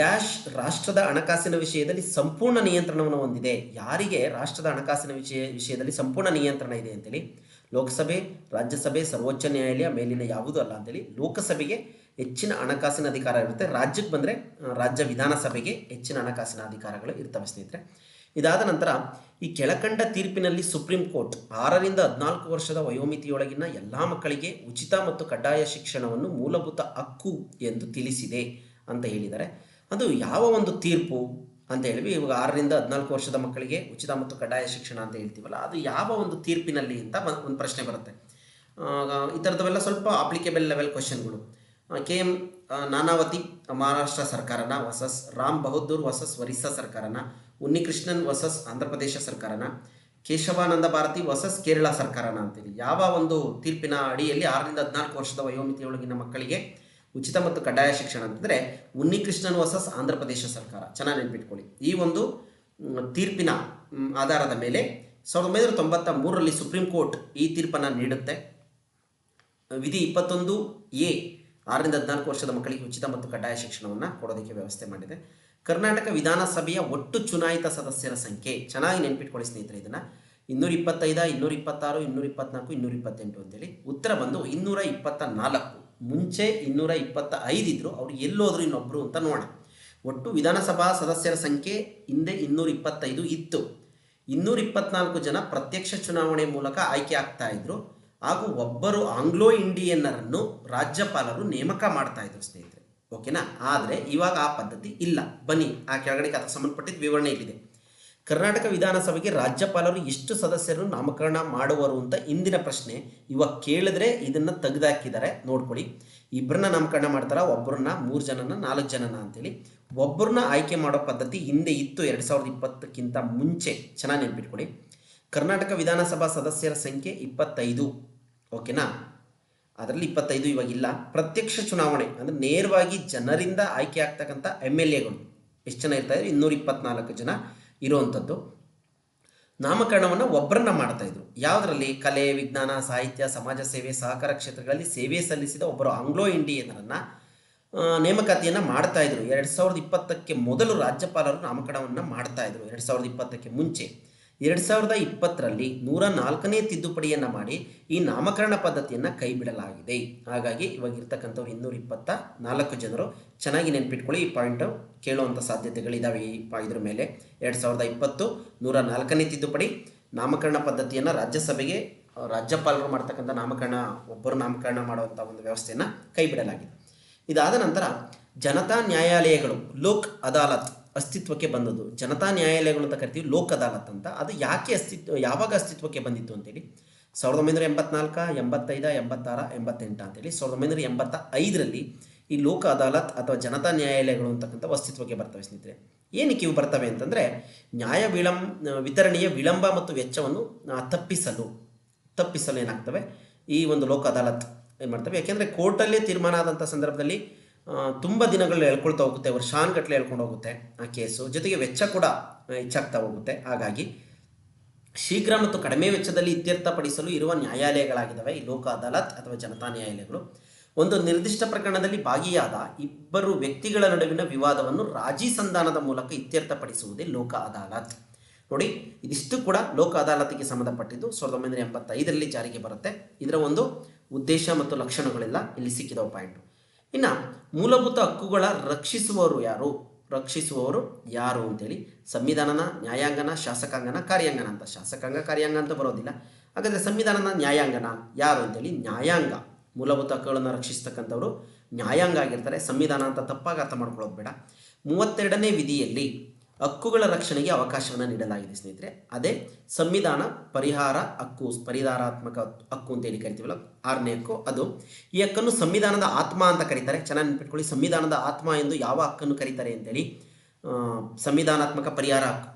ಡ್ಯಾಶ್ ರಾಷ್ಟ್ರದ ಹಣಕಾಸಿನ ವಿಷಯದಲ್ಲಿ ಸಂಪೂರ್ಣ ನಿಯಂತ್ರಣವನ್ನು ಹೊಂದಿದೆ. ಯಾರಿಗೆ ರಾಷ್ಟ್ರದ ಹಣಕಾಸಿನ ವಿಷಯದಲ್ಲಿ ಸಂಪೂರ್ಣ ನಿಯಂತ್ರಣ ಇದೆ ಅಂತೇಳಿ? ಲೋಕಸಭೆ, ರಾಜ್ಯಸಭೆ, ಸರ್ವೋಚ್ಚ ನ್ಯಾಯಾಲಯ ಮೇಲಿನ ಯಾವುದೂ ಅಲ್ಲ ಅಂತೇಳಿ. ಲೋಕಸಭೆಗೆ ಹೆಚ್ಚಿನ ಹಣಕಾಸಿನ ಅಧಿಕಾರ ಇರುತ್ತೆ. ರಾಜ್ಯಕ್ಕೆ ಬಂದರೆ ರಾಜ್ಯ ವಿಧಾನಸಭೆಗೆ ಹೆಚ್ಚಿನ ಹಣಕಾಸಿನ ಅಧಿಕಾರಗಳು ಇರ್ತವೆ ಸ್ನೇಹಿತರೆ. ಇದಾದ ನಂತರ ಈ ಕೆಳಕಂಡ ತೀರ್ಪಿನಲ್ಲಿ ಸುಪ್ರೀಂ ಕೋರ್ಟ್ 6ರಿಂದ 14 ವರ್ಷದ ವಯೋಮಿತಿಯೊಳಗಿನ ಎಲ್ಲ ಮಕ್ಕಳಿಗೆ ಉಚಿತ ಮತ್ತು ಕಡ್ಡಾಯ ಶಿಕ್ಷಣವನ್ನು ಮೂಲಭೂತ ಹಕ್ಕು ಎಂದು ತಿಳಿಸಿದೆ ಅಂತ ಹೇಳಿದ್ದಾರೆ. ಅದು ಯಾವ ಒಂದು ತೀರ್ಪು ಅಂತ ಹೇಳಿ, ಇವಾಗ 6ರಿಂದ 14 ವರ್ಷದ ಮಕ್ಕಳಿಗೆ ಉಚಿತ ಮತ್ತು ಕಡ್ಡಾಯ ಶಿಕ್ಷಣ ಅಂತ ಹೇಳ್ತೀವಲ್ಲ, ಅದು ಯಾವ ಒಂದು ತೀರ್ಪಿನಲ್ಲಿ ಅಂತ ಒಂದು ಪ್ರಶ್ನೆ ಬರುತ್ತೆ. ಈ ಥರದವೆಲ್ಲ ಸ್ವಲ್ಪ ಅಪ್ಲಿಕೇಬಲ್ ಲೆವೆಲ್ ಕ್ವಶನ್ಗಳು. KM ನಾನಾವತಿ ಮಹಾರಾಷ್ಟ್ರ ಸರ್ಕಾರನ ವರ್ಸಸ್ ರಾಮ್ ಬಹದ್ದೂರ್ ವರ್ಸಸ್ ಒರಿಸ್ಸಾ ಸರ್ಕಾರನ, ಉನ್ನಿಕೃಷ್ಣನ್ ವರ್ಸಸ್ ಆಂಧ್ರ ಪ್ರದೇಶ ಸರ್ಕಾರನ, ಕೇಶವಾನಂದ ಭಾರತಿ ವರ್ಸಸ್ ಕೇರಳ ಸರ್ಕಾರನ ಅಂತೇಳಿ ಯಾವ ಒಂದು ತೀರ್ಪಿನ ಅಡಿಯಲ್ಲಿ 6ರಿಂದ 14 ವರ್ಷದ ವಯೋಮಿತಿಯೊಳಗಿನ ಮಕ್ಕಳಿಗೆ ಉಚಿತ ಮತ್ತು ಕಡ್ಡಾಯ ಶಿಕ್ಷಣ ಅಂತಂದರೆ ಉನ್ನಿಕೃಷ್ಣನ್ ವರ್ಸಸ್ ಆಂಧ್ರ ಪ್ರದೇಶ ಸರ್ಕಾರ. ಚೆನ್ನಾಗಿ ನೆನಪಿಟ್ಕೊಳ್ಳಿ. ಈ ಒಂದು ತೀರ್ಪಿನ ಆಧಾರದ ಮೇಲೆ 1993ರಲ್ಲಿ ಸುಪ್ರೀಂ ಕೋರ್ಟ್ ಈ ತೀರ್ಪನ್ನು ನೀಡುತ್ತೆ. ವಿಧಿ 21A 6ರಿಂದ 14 ವರ್ಷದ ಮಕ್ಕಳಿಗೆ ಉಚಿತ ಮತ್ತು ಕಡ್ಡಾಯ ಶಿಕ್ಷಣವನ್ನು ಕೊಡೋದಕ್ಕೆ ವ್ಯವಸ್ಥೆ ಮಾಡಿದೆ. ಕರ್ನಾಟಕ ವಿಧಾನಸಭೆಯ ಒಟ್ಟು ಚುನಾಯಿತ ಸದಸ್ಯರ ಸಂಖ್ಯೆ ಚೆನ್ನಾಗಿ ನೆನಪಿಟ್ಕೊಳ್ಳಿ ಸ್ನೇಹಿತರೆ. ಇದನ್ನು 225, 226, 224, 228 ಅಂತೇಳಿ. ಉತ್ತರ ಬಂದು 224. ಮುಂಚೆ 225 ಇದ್ದರು, ಅವರು ಎಲ್ಲೋದ್ರು ಇನ್ನೊಬ್ಬರು ಅಂತ ನೋಡೋಣ. ಒಟ್ಟು ವಿಧಾನಸಭಾ ಸದಸ್ಯರ ಸಂಖ್ಯೆ ಹಿಂದೆ 225 ಇತ್ತು. 224 ಜನ ಪ್ರತ್ಯಕ್ಷ ಚುನಾವಣೆ ಮೂಲಕ ಆಯ್ಕೆ ಆಗ್ತಾ ಇದ್ರು, ಹಾಗೂ ಒಬ್ಬರು ಆಂಗ್ಲೋ ಇಂಡಿಯನ್ನರನ್ನು ರಾಜ್ಯಪಾಲರು ನೇಮಕ ಮಾಡ್ತಾ ಇದ್ರು ಸ್ನೇಹಿತರೆ. ಓಕೆನಾ. ಆದರೆ ಇವಾಗ ಆ ಪದ್ಧತಿ ಇಲ್ಲ. ಬನ್ನಿ ಆ ಕೆಳಗಡೆ ಅದಕ್ಕೆ ಸಂಬಂಧಪಟ್ಟಿದ್ದ ವಿವರಣೆ ಇಲ್ಲಿದೆ. ಕರ್ನಾಟಕ ವಿಧಾನಸಭೆಗೆ ರಾಜ್ಯಪಾಲರು ಎಷ್ಟು ಸದಸ್ಯರು ನಾಮಕರಣ ಮಾಡುವರು ಅಂತ ಇಂದಿನ ಪ್ರಶ್ನೆ. ಇವಾಗ ಕೇಳಿದ್ರೆ ಇದನ್ನು ತೆಗೆದಾಕಿದ್ದಾರೆ, ನೋಡ್ಕೊಳ್ಳಿ. ಇಬ್ಬರನ್ನ ನಾಮಕರಣ ಮಾಡ್ತಾರ, ಒಬ್ಬರನ್ನ 3 ಜನನ 4 ಜನನ ಅಂತೇಳಿ. ಒಬ್ಬರನ್ನ ಆಯ್ಕೆ ಮಾಡೋ ಪದ್ಧತಿ ಹಿಂದೆ ಇತ್ತು 2020ಕ್ಕಿಂತ ಮುಂಚೆ. ಚೆನ್ನಾಗಿ ನೆನ್ಪಿಟ್ಕೊಳ್ಳಿ. ಕರ್ನಾಟಕ ವಿಧಾನಸಭಾ ಸದಸ್ಯರ ಸಂಖ್ಯೆ 25. ಓಕೆನಾ. ಅದರಲ್ಲಿ 25 ಇವಾಗಿಲ್ಲ. ಪ್ರತ್ಯಕ್ಷ ಚುನಾವಣೆ ಅಂದರೆ ನೇರವಾಗಿ ಜನರಿಂದ ಆಯ್ಕೆ ಆಗ್ತಕ್ಕಂಥ MLAಗಳು ಎಷ್ಟು ಜನ ಇರ್ತಾಯಿದ್ರು? 224 ಜನ ಇರುವಂಥದ್ದು. ನಾಮಕರಣವನ್ನು ಒಬ್ಬರನ್ನ ಮಾಡ್ತಾಯಿದ್ರು. ಯಾವುದರಲ್ಲಿ? ಕಲೆ, ವಿಜ್ಞಾನ, ಸಾಹಿತ್ಯ, ಸಮಾಜ ಸೇವೆ, ಸಹಕಾರ ಕ್ಷೇತ್ರಗಳಲ್ಲಿ ಸೇವೆ ಸಲ್ಲಿಸಿದ ಒಬ್ಬರು ಆಂಗ್ಲೋ ಇಂಡಿಯನ್ನರನ್ನು ನೇಮಕಾತಿಯನ್ನು ಮಾಡ್ತಾಯಿದ್ರು. 2020ಕ್ಕೆ ಮೊದಲು ರಾಜ್ಯಪಾಲರು ನಾಮಕರಣವನ್ನು ಮಾಡ್ತಾಯಿದ್ರು. 2020ಕ್ಕೆ ಮುಂಚೆ 2020ರಲ್ಲಿ 104ನೇ ತಿದ್ದುಪಡಿಯನ್ನು ಮಾಡಿ ಈ ನಾಮಕರಣ ಪದ್ಧತಿಯನ್ನು ಕೈ ಬಿಡಲಾಗಿದೆ. ಹಾಗಾಗಿ ಇವಾಗ ಇರ್ತಕ್ಕಂಥವ್ರು 224 ಜನರು. ಚೆನ್ನಾಗಿ ನೆನ್ಪಿಟ್ಕೊಳ್ಳಿ, ಈ ಪಾಯಿಂಟು ಕೇಳುವಂಥ ಸಾಧ್ಯತೆಗಳಿದ್ದಾವೆ ಇದ್ರ ಮೇಲೆ. 2020 104ನೇ ತಿದ್ದುಪಡಿ ನಾಮಕರಣ ಪದ್ಧತಿಯನ್ನು ರಾಜ್ಯಸಭೆಗೆ ರಾಜ್ಯಪಾಲರು ಮಾಡ್ತಕ್ಕಂಥ ಒಬ್ಬರು ನಾಮಕರಣ ಮಾಡುವಂಥ ಒಂದು ವ್ಯವಸ್ಥೆಯನ್ನು ಕೈ ಬಿಡಲಾಗಿದೆ. ಇದಾದ ನಂತರ ಜನತಾ ನ್ಯಾಯಾಲಯಗಳು, ಲೋಕ್ ಅದಾಲತ್ ಅಸ್ತಿತ್ವಕ್ಕೆ ಬಂದದ್ದು. ಜನತಾ ನ್ಯಾಯಾಲಯಗಳು ಅಂತ ಕರಿತೀವಿ, ಲೋಕ್ ಅದಾಲತ್ ಅಂತ. ಅದು ಯಾಕೆ ಯಾವಾಗ ಅಸ್ತಿತ್ವಕ್ಕೆ ಬಂದಿತ್ತು ಅಂತೇಳಿ 1984, 85, 86, 88 ಅಂತೇಳಿ 1985ರಲ್ಲಿ ಈ ಲೋಕ ಅದಾಲತ್ ಅಥವಾ ಜನತಾ ನ್ಯಾಯಾಲಯಗಳು ಅಂತಕ್ಕಂಥವು ಅಸ್ತಿತ್ವಕ್ಕೆ ಬರ್ತವೆ ಸ್ನೇಹಿತರೆ. ಏನಕ್ಕೆ ಇವು ಬರ್ತವೆ ಅಂತಂದರೆ, ನ್ಯಾಯ ವಿತರಣೆಯ ವಿಳಂಬ ಮತ್ತು ವೆಚ್ಚವನ್ನು ತಪ್ಪಿಸಲು ಏನಾಗ್ತವೆ ಈ ಒಂದು ಲೋಕ ಅದಾಲತ್ ಏನು ಮಾಡ್ತವೆ. ಯಾಕೆಂದರೆ ಕೋರ್ಟಲ್ಲೇ ತೀರ್ಮಾನ ಆದಂಥ ಸಂದರ್ಭದಲ್ಲಿ ತುಂಬ ದಿನಗಳು ಎಳ್ಕೊಳ್ತಾ ಹೋಗುತ್ತೆ, ವರ್ಷಾನುಗಟ್ಟಲೆ ಎಳ್ಕೊಂಡು ಹೋಗುತ್ತೆ ಆ ಕೇಸು. ಜೊತೆಗೆ ವೆಚ್ಚ ಕೂಡ ಹೆಚ್ಚಾಗ್ತಾ ಹೋಗುತ್ತೆ. ಹಾಗಾಗಿ ಶೀಘ್ರ ಮತ್ತು ಕಡಿಮೆ ವೆಚ್ಚದಲ್ಲಿ ಇತ್ಯರ್ಥಪಡಿಸಲು ಇರುವ ನ್ಯಾಯಾಲಯಗಳಾಗಿದ್ದಾವೆ ಈ ಲೋಕ ಅದಾಲತ್ ಅಥವಾ ಜನತಾ ನ್ಯಾಯಾಲಯಗಳು. ಒಂದು ನಿರ್ದಿಷ್ಟ ಪ್ರಕರಣದಲ್ಲಿ ಭಾಗಿಯಾದ ಇಬ್ಬರು ವ್ಯಕ್ತಿಗಳ ನಡುವಿನ ವಿವಾದವನ್ನು ರಾಜಿ ಸಂಧಾನದ ಮೂಲಕ ಇತ್ಯರ್ಥಪಡಿಸುವುದೇ ಲೋಕ ಅದಾಲತ್. ನೋಡಿ, ಇದಿಷ್ಟು ಕೂಡ ಲೋಕ ಅದಾಲತ್ಗೆ ಸಂಬಂಧಪಟ್ಟಿದ್ದು 1985ರಲ್ಲಿ ಜಾರಿಗೆ ಬರುತ್ತೆ. ಇದರ ಒಂದು ಉದ್ದೇಶ ಮತ್ತು ಲಕ್ಷಣಗಳೆಲ್ಲ ಇಲ್ಲಿ ಸಿಕ್ಕಿದವು ಪಾಯಿಂಟು. ಇನ್ನು ಮೂಲಭೂತ ಹಕ್ಕುಗಳ ರಕ್ಷಿಸುವವರು ಯಾರು ಅಂತೇಳಿ ಸಂವಿಧಾನನ, ನ್ಯಾಯಾಂಗನ, ಶಾಸಕಾಂಗನ, ಕಾರ್ಯಾಂಗನ ಅಂತ. ಶಾಸಕಾಂಗ ಕಾರ್ಯಾಂಗ ಅಂತ ಬರೋದಿಲ್ಲ. ಹಾಗಾದರೆ ಸಂವಿಧಾನನ, ನ್ಯಾಯಾಂಗನ ಯಾರು ಅಂತೇಳಿ, ನ್ಯಾಯಾಂಗ ಮೂಲಭೂತ ಹಕ್ಕುಗಳನ್ನು ರಕ್ಷಿಸ್ತಕ್ಕಂಥವ್ರು ನ್ಯಾಯಾಂಗ ಆಗಿರ್ತಾರೆ. ಸಂವಿಧಾನ ಅಂತ ತಪ್ಪಾಗಿ ಅರ್ಥ ಮಾಡ್ಕೊಳ್ಳೋದು ಬೇಡ. 32ನೇ ವಿಧಿಯಲ್ಲಿ ಹಕ್ಕುಗಳ ರಕ್ಷಣೆಗೆ ಅವಕಾಶವನ್ನು ನೀಡಲಾಗಿದೆ ಸ್ನೇಹಿತರೆ. ಅದೇ ಸಂವಿಧಾನ ಪರಿಹಾರಾತ್ಮಕ ಹಕ್ಕು ಅಂತೇಳಿ ಕರಿತೀವಲ್ಲ, 6ನೇ ಹಕ್ಕು. ಅದು ಈ ಹಕ್ಕನ್ನು ಸಂವಿಧಾನದ ಆತ್ಮ ಅಂತ ಕರೀತಾರೆ. ಚೆನ್ನಾಗಿ ನೆನಪಿಟ್ಕೊಳ್ಳಿ, ಸಂವಿಧಾನದ ಆತ್ಮ ಎಂದು ಯಾವ ಹಕ್ಕನ್ನು ಕರೀತಾರೆ ಅಂತೇಳಿ, ಸಂವಿಧಾನಾತ್ಮಕ ಪರಿಹಾರ ಹಕ್ಕು.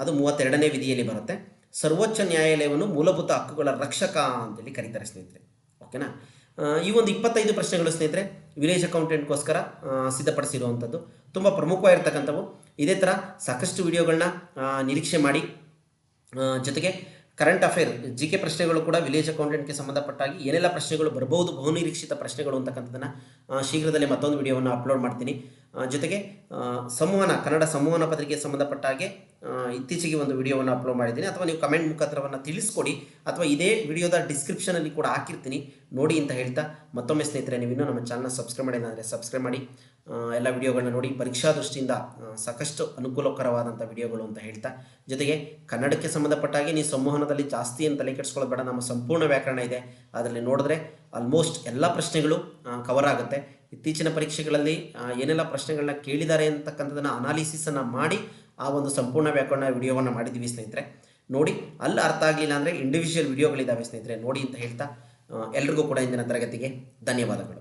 ಅದು 32ನೇ ವಿಧಿಯಲ್ಲಿ ಬರುತ್ತೆ. ಸರ್ವೋಚ್ಚ ನ್ಯಾಯಾಲಯವನ್ನು ಮೂಲಭೂತ ಹಕ್ಕುಗಳ ರಕ್ಷಕ ಅಂತೇಳಿ ಕರೀತಾರೆ ಸ್ನೇಹಿತರೆ. ಓಕೆನಾ. ಈ ಒಂದು 25 ಪ್ರಶ್ನೆಗಳು ಸ್ನೇಹಿತರೆ ವಿಲೇಜ್ ಅಕೌಂಟೆಂಟ್ಗೋಸ್ಕರ ಸಿದ್ಧಪಡಿಸಿರುವಂಥದ್ದು, ತುಂಬ ಪ್ರಮುಖವಾಗಿರ್ತಕ್ಕಂಥವು. ಇದೇ ಥರ ಸಾಕಷ್ಟು ವಿಡಿಯೋಗಳನ್ನ ನಿರೀಕ್ಷೆ ಮಾಡಿ. ಜೊತೆಗೆ ಕರೆಂಟ್ ಅಫೇರ್ GK ಪ್ರಶ್ನೆಗಳು ಕೂಡ ವಿಲೇಜ್ ಅಕೌಂಟೆಂಟ್ಗೆ ಸಂಬಂಧಪಟ್ಟಾಗಿ ಏನೆಲ್ಲ ಪ್ರಶ್ನೆಗಳು ಬರಬಹುದು, ಬಹುನಿರೀಕ್ಷಿತ ಪ್ರಶ್ನೆಗಳು ಅಂತಕ್ಕಂಥದ್ದನ್ನು ಶೀಘ್ರದಲ್ಲೇ ಮತ್ತೊಂದು ವಿಡಿಯೋವನ್ನು ಅಪ್ಲೋಡ್ ಮಾಡ್ತೀನಿ. ಜೊತೆಗೆ ಕನ್ನಡ ಸಂವಹನ ಪತ್ರಿಕೆಗೆ ಸಂಬಂಧಪಟ್ಟ ಹಾಗೆ ಇತ್ತೀಚೆಗೆ ಒಂದು ವಿಡಿಯೋವನ್ನು ಅಪ್ಲೋಡ್ ಮಾಡಿದ್ದೀನಿ. ಅಥವಾ ನೀವು ಕಮೆಂಟ್ ಮುಖಾಂತರವನ್ನು ತಿಳಿಸ್ಕೊಡಿ, ಅಥವಾ ಇದೇ ವಿಡಿಯೋದ ಡಿಸ್ಕ್ರಿಪ್ಷನಲ್ಲಿ ಕೂಡ ಹಾಕಿರ್ತೀನಿ, ನೋಡಿ ಅಂತ ಹೇಳ್ತಾ ಮತ್ತೊಮ್ಮೆ ಸ್ನೇಹಿತರೆ, ನೀವು ಇನ್ನೂ ನಮ್ಮ ಚಾನಲ್ನ ಸಬ್ಸ್ಕ್ರೈಬ್ ಮಾಡಿಲ್ಲ ಅಂದರೆ ಸಬ್ಸ್ಕ್ರೈಬ್ ಮಾಡಿ. ಎಲ್ಲ ವಿಡಿಯೋಗಳನ್ನ ನೋಡಿ. ಪರೀಕ್ಷಾ ದೃಷ್ಟಿಯಿಂದ ಸಾಕಷ್ಟು ಅನುಕೂಲಕರವಾದಂಥ ವಿಡಿಯೋಗಳು ಅಂತ ಹೇಳ್ತಾ, ಜೊತೆಗೆ ಕನ್ನಡಕ್ಕೆ ಸಂಬಂಧಪಟ್ಟ ಹಾಗೆ ನೀವು ಸಂವಹನದಲ್ಲಿ ಜಾಸ್ತಿ ಏನು ತಲೆ ಕೆಡಿಸ್ಕೊಳ್ಳೋದು ಬೇಡ. ನಮ್ಮ ಸಂಪೂರ್ಣ ವ್ಯಾಕರಣ ಇದೆ, ಅದರಲ್ಲಿ ನೋಡಿದ್ರೆ ಆಲ್ಮೋಸ್ಟ್ ಎಲ್ಲ ಪ್ರಶ್ನೆಗಳು ಕವರ್ ಆಗುತ್ತೆ. ಇತ್ತೀಚಿನ ಪರೀಕ್ಷೆಗಳಲ್ಲಿ ಏನೆಲ್ಲ ಪ್ರಶ್ನೆಗಳನ್ನ ಕೇಳಿದ್ದಾರೆ ಅಂತಕ್ಕಂಥದ್ದನ್ನು ಅನಾಲಿಸಿಸನ್ನು ಮಾಡಿ ಆ ಒಂದು ಸಂಪೂರ್ಣ ವ್ಯಾಕರಣ ವಿಡಿಯೋವನ್ನು ಮಾಡಿದ್ದೀವಿ ಸ್ನೇಹಿತರೆ. ನೋಡಿ, ಅಲ್ಲಿ ಅರ್ಥ ಆಗಲಿಲ್ಲ ಅಂದರೆ ಇಂಡಿವಿಜುವಲ್ ವಿಡಿಯೋಗಳಿದ್ದಾವೆ ಸ್ನೇಹಿತರೆ, ನೋಡಿ ಅಂತ ಹೇಳ್ತಾ ಎಲ್ರಿಗೂ ಕೂಡ ಇಂದಿನ ತರಗತಿಗೆ ಧನ್ಯವಾದಗಳು.